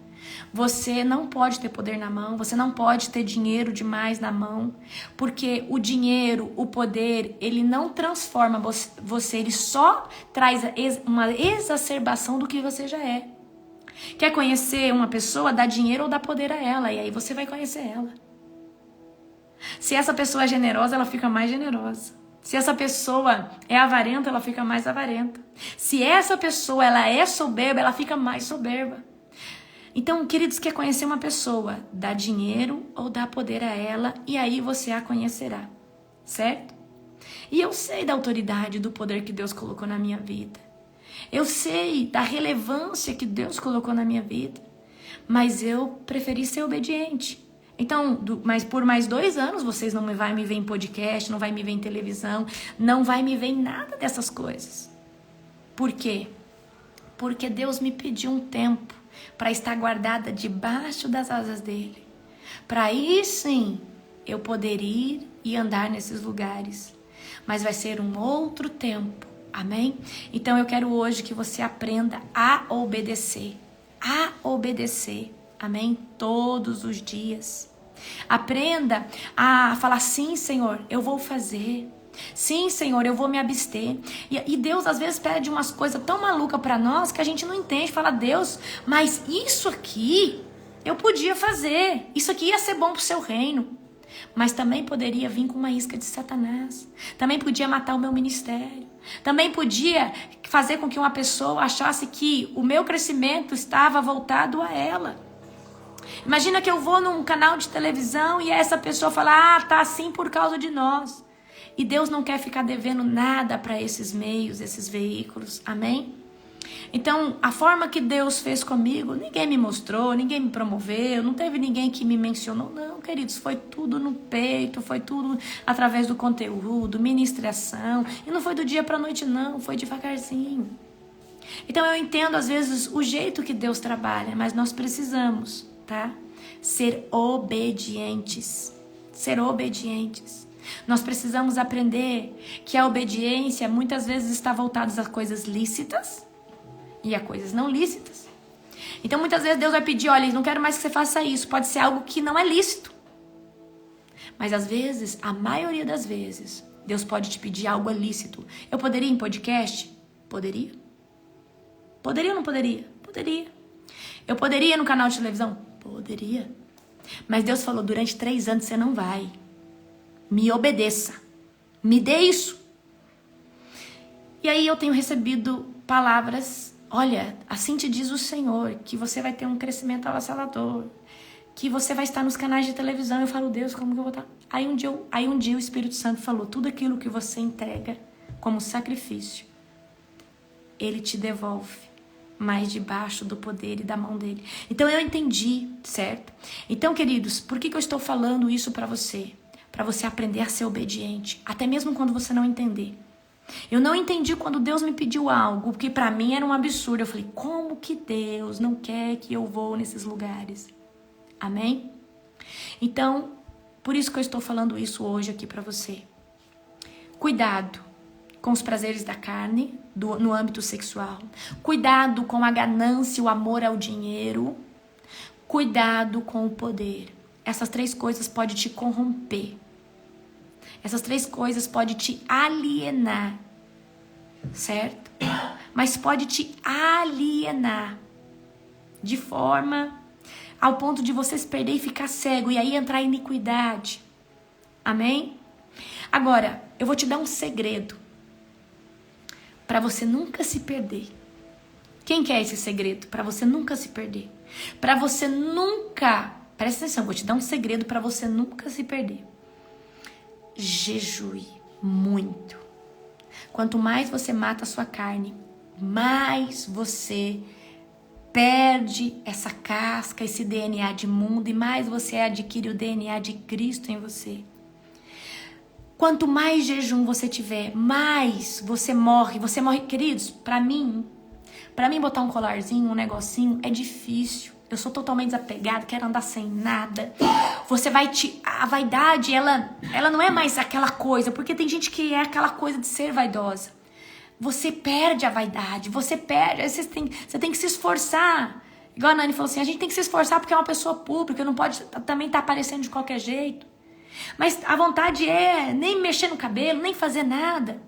Você não pode ter poder na mão, você não pode ter dinheiro demais na mão, porque o dinheiro, o poder, ele não transforma você, ele só traz uma exacerbação do que você já é. Quer conhecer uma pessoa, dá dinheiro ou dá poder a ela, e aí você vai conhecer ela. Se essa pessoa é generosa, ela fica mais generosa. Se essa pessoa é avarenta, ela fica mais avarenta. Se essa pessoa ela é soberba, ela fica mais soberba. Então, queridos, quer conhecer uma pessoa, dá dinheiro ou dá poder a ela, e aí você a conhecerá, certo? E eu sei da autoridade, do poder que Deus colocou na minha vida. Eu sei da relevância que Deus colocou na minha vida, mas eu preferi ser obediente. Então, mas por mais 2 anos, vocês não vai me ver em podcast, não vai me ver em televisão, não vai me ver em nada dessas coisas. Por quê? Porque Deus me pediu um tempo para estar guardada debaixo das asas dele. Para aí sim eu poder ir e andar nesses lugares. Mas vai ser um outro tempo. Amém? Então eu quero hoje que você aprenda a obedecer. A obedecer. Amém? Todos os dias. Aprenda a falar, sim, Senhor, eu vou fazer. Sim, Senhor, eu vou me abster. E Deus às vezes pede umas coisas tão malucas para nós que a gente não entende. Fala, Deus, mas isso aqui eu podia fazer. Isso aqui ia ser bom pro seu reino. Mas também poderia vir com uma isca de Satanás. Também podia matar o meu ministério. Também podia fazer com que uma pessoa achasse que o meu crescimento estava voltado a ela. Imagina que eu vou num canal de televisão e essa pessoa fala, tá assim por causa de nós. E Deus não quer ficar devendo nada para esses meios, esses veículos. Amém? Então, a forma que Deus fez comigo, ninguém me mostrou, ninguém me promoveu, não teve ninguém que me mencionou. Não, queridos, foi tudo no peito, foi tudo através do conteúdo, ministração. E não foi do dia para a noite, não, foi devagarzinho. Então, eu entendo, às vezes, o jeito que Deus trabalha, mas nós precisamos, tá? Ser obedientes. Ser obedientes. Nós precisamos aprender que a obediência muitas vezes está voltada a coisas lícitas e a coisas não lícitas. Então muitas vezes Deus vai pedir, olha, não quero mais que você faça isso. Pode ser algo que não é lícito. Mas às vezes, a maioria das vezes, Deus pode te pedir algo lícito. Eu poderia ir em podcast? Poderia. Poderia ou não poderia? Poderia. Eu poderia ir no canal de televisão? Poderia. Mas Deus falou, durante 3 anos você não vai. Me obedeça. Me dê isso. E aí eu tenho recebido palavras, olha, assim te diz o Senhor, que você vai ter um crescimento avassalador, que você vai estar nos canais de televisão. Eu falo, Deus, como que eu vou estar? Aí um dia o Espírito Santo falou, tudo aquilo que você entrega como sacrifício, Ele te devolve mais debaixo do poder e da mão dele. Então eu entendi, certo? Então, queridos, por que eu estou falando isso para você? Para você aprender a ser obediente, até mesmo quando você não entender. Eu não entendi quando Deus me pediu algo, porque para mim era um absurdo. Eu falei, como que Deus não quer que eu vou nesses lugares? Amém? Então, por isso que eu estou falando isso hoje aqui para você. Cuidado com os prazeres da carne, no âmbito sexual. Cuidado com a ganância, o amor ao dinheiro. Cuidado com o poder. Essas 3 coisas podem te corromper. Essas 3 coisas podem te alienar. Certo? Mas pode te alienar. De forma ao ponto de você se perder e ficar cego. E aí entrar em iniquidade. Amém? Agora, eu vou te dar um segredo. Para você nunca se perder. Quem quer esse segredo? Para você nunca se perder. Para você nunca... Presta atenção, vou te dar um segredo para você nunca se perder. Jejue muito. Quanto mais você mata a sua carne, mais você perde essa casca, esse DNA de mundo, e mais você adquire o DNA de Cristo em você. Quanto mais jejum você tiver, mais você morre. Você morre, queridos, pra mim botar um colarzinho, um negocinho, é difícil. Eu sou totalmente desapegada, quero andar sem nada. A vaidade, ela não é mais aquela coisa, porque tem gente que é aquela coisa de ser vaidosa. Você perde a vaidade, você tem que se esforçar. Igual a Nani falou assim, a gente tem que se esforçar porque é uma pessoa pública, não pode também estar aparecendo de qualquer jeito. Mas a vontade é nem mexer no cabelo, nem fazer nada.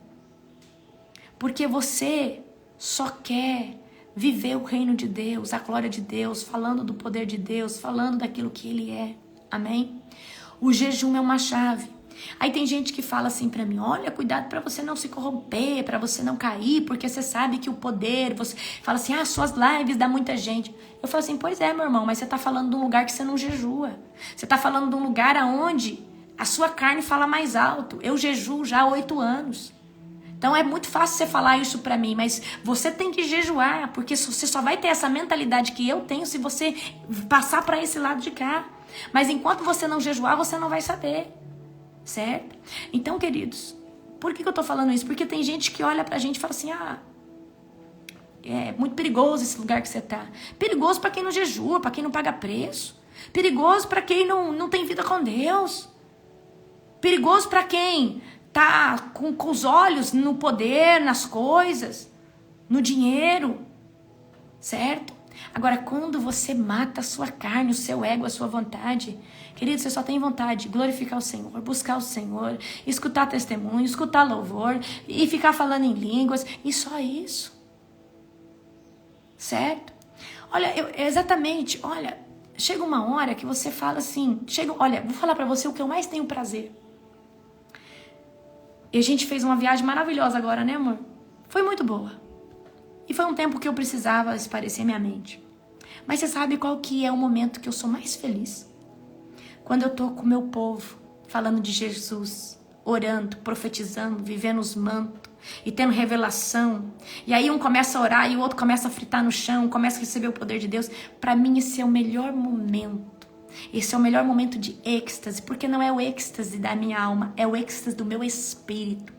Porque você só quer viver o reino de Deus, a glória de Deus, falando do poder de Deus, falando daquilo que Ele é. Amém? O jejum é uma chave. Aí tem gente que fala assim pra mim, olha, cuidado pra você não se corromper, pra você não cair, porque você sabe que o poder, você fala assim, suas lives dá muita gente. Eu falo assim, pois é, meu irmão, mas você tá falando de um lugar que você não jejua. Você tá falando de um lugar aonde a sua carne fala mais alto. Eu jejuo já há 8 anos. Então é muito fácil você falar isso pra mim, mas você tem que jejuar, porque você só vai ter essa mentalidade que eu tenho se você passar pra esse lado de cá. Mas enquanto você não jejuar, você não vai saber. Certo? Então, queridos, por que eu tô falando isso? Porque tem gente que olha pra gente e fala assim, é muito perigoso esse lugar que você tá. Perigoso pra quem não jejua, pra quem não paga preço. Perigoso pra quem não tem vida com Deus. Perigoso pra quem tá com os olhos no poder, nas coisas, no dinheiro. Certo? Agora, quando você mata a sua carne, o seu ego, a sua vontade, querido, você só tem vontade de glorificar o Senhor, buscar o Senhor, escutar testemunho, escutar louvor e ficar falando em línguas, e só isso. Certo? Olha, exatamente, olha, chega uma hora que você fala assim, olha, vou falar pra você o que eu mais tenho prazer. E a gente fez uma viagem maravilhosa agora, né, amor? Foi muito boa. E foi um tempo que eu precisava esparecer minha mente. Mas você sabe qual que é o momento que eu sou mais feliz? Quando eu tô com o meu povo, falando de Jesus, orando, profetizando, vivendo os mantos e tendo revelação. E aí um começa a orar e o outro começa a fritar no chão, começa a receber o poder de Deus. Para mim esse é o melhor momento. Esse é o melhor momento de êxtase, porque não é o êxtase da minha alma, é o êxtase do meu espírito.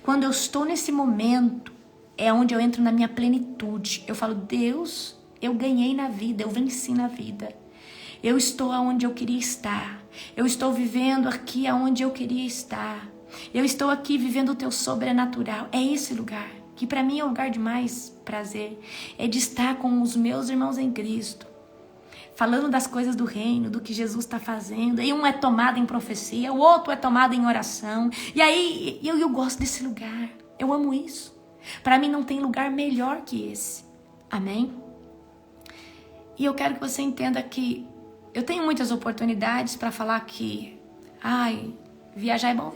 Quando eu estou nesse momento, é onde eu entro na minha plenitude. Eu falo, Deus, eu ganhei na vida, eu venci na vida. Eu estou onde eu queria estar. Eu estou vivendo aqui aonde eu queria estar. Eu estou aqui vivendo o teu sobrenatural. É esse lugar, que para mim é o lugar de mais prazer. É de estar com os meus irmãos em Cristo, falando das coisas do reino, do que Jesus está fazendo. E um é tomado em profecia, o outro é tomado em oração. E aí eu gosto desse lugar. Eu amo isso. Para mim não tem lugar melhor que esse. Amém? E eu quero que você entenda que eu tenho muitas oportunidades para falar que, viajar é bom.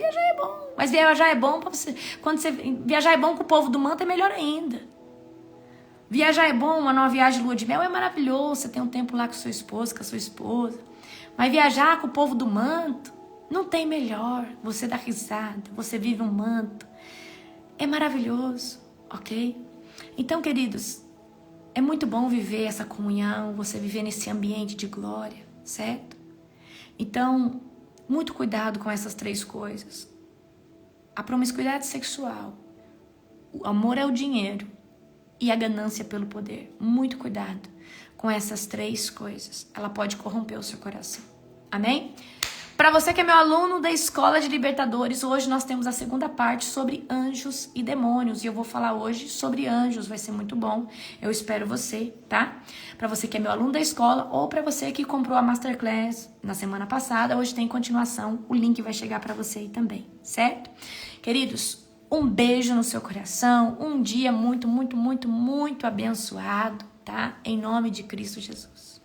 Mas viajar é bom para você. Viajar é bom com o povo do manto, é melhor ainda. Viajar é bom, uma viagem de lua de mel é maravilhoso. Você tem um tempo lá com sua esposa, com a sua esposa. Mas viajar com o povo do manto não tem melhor. Você dá risada, você vive um manto. É maravilhoso, ok? Então, queridos, é muito bom viver essa comunhão, você viver nesse ambiente de glória, certo? Então, muito cuidado com essas 3 coisas. A promiscuidade sexual, o amor ao dinheiro e a ganância pelo poder. Muito cuidado com essas 3 coisas. Ela pode corromper o seu coração. Amém? Para você que é meu aluno da Escola de Libertadores, hoje nós temos a segunda parte sobre anjos e demônios. E eu vou falar hoje sobre anjos, vai ser muito bom. Eu espero você, tá? Para você que é meu aluno da escola ou para você que comprou a Masterclass na semana passada, hoje tem continuação. O link vai chegar para você aí também, certo? Queridos, um beijo no seu coração. Um dia muito, muito, muito, muito abençoado, tá? Em nome de Cristo Jesus.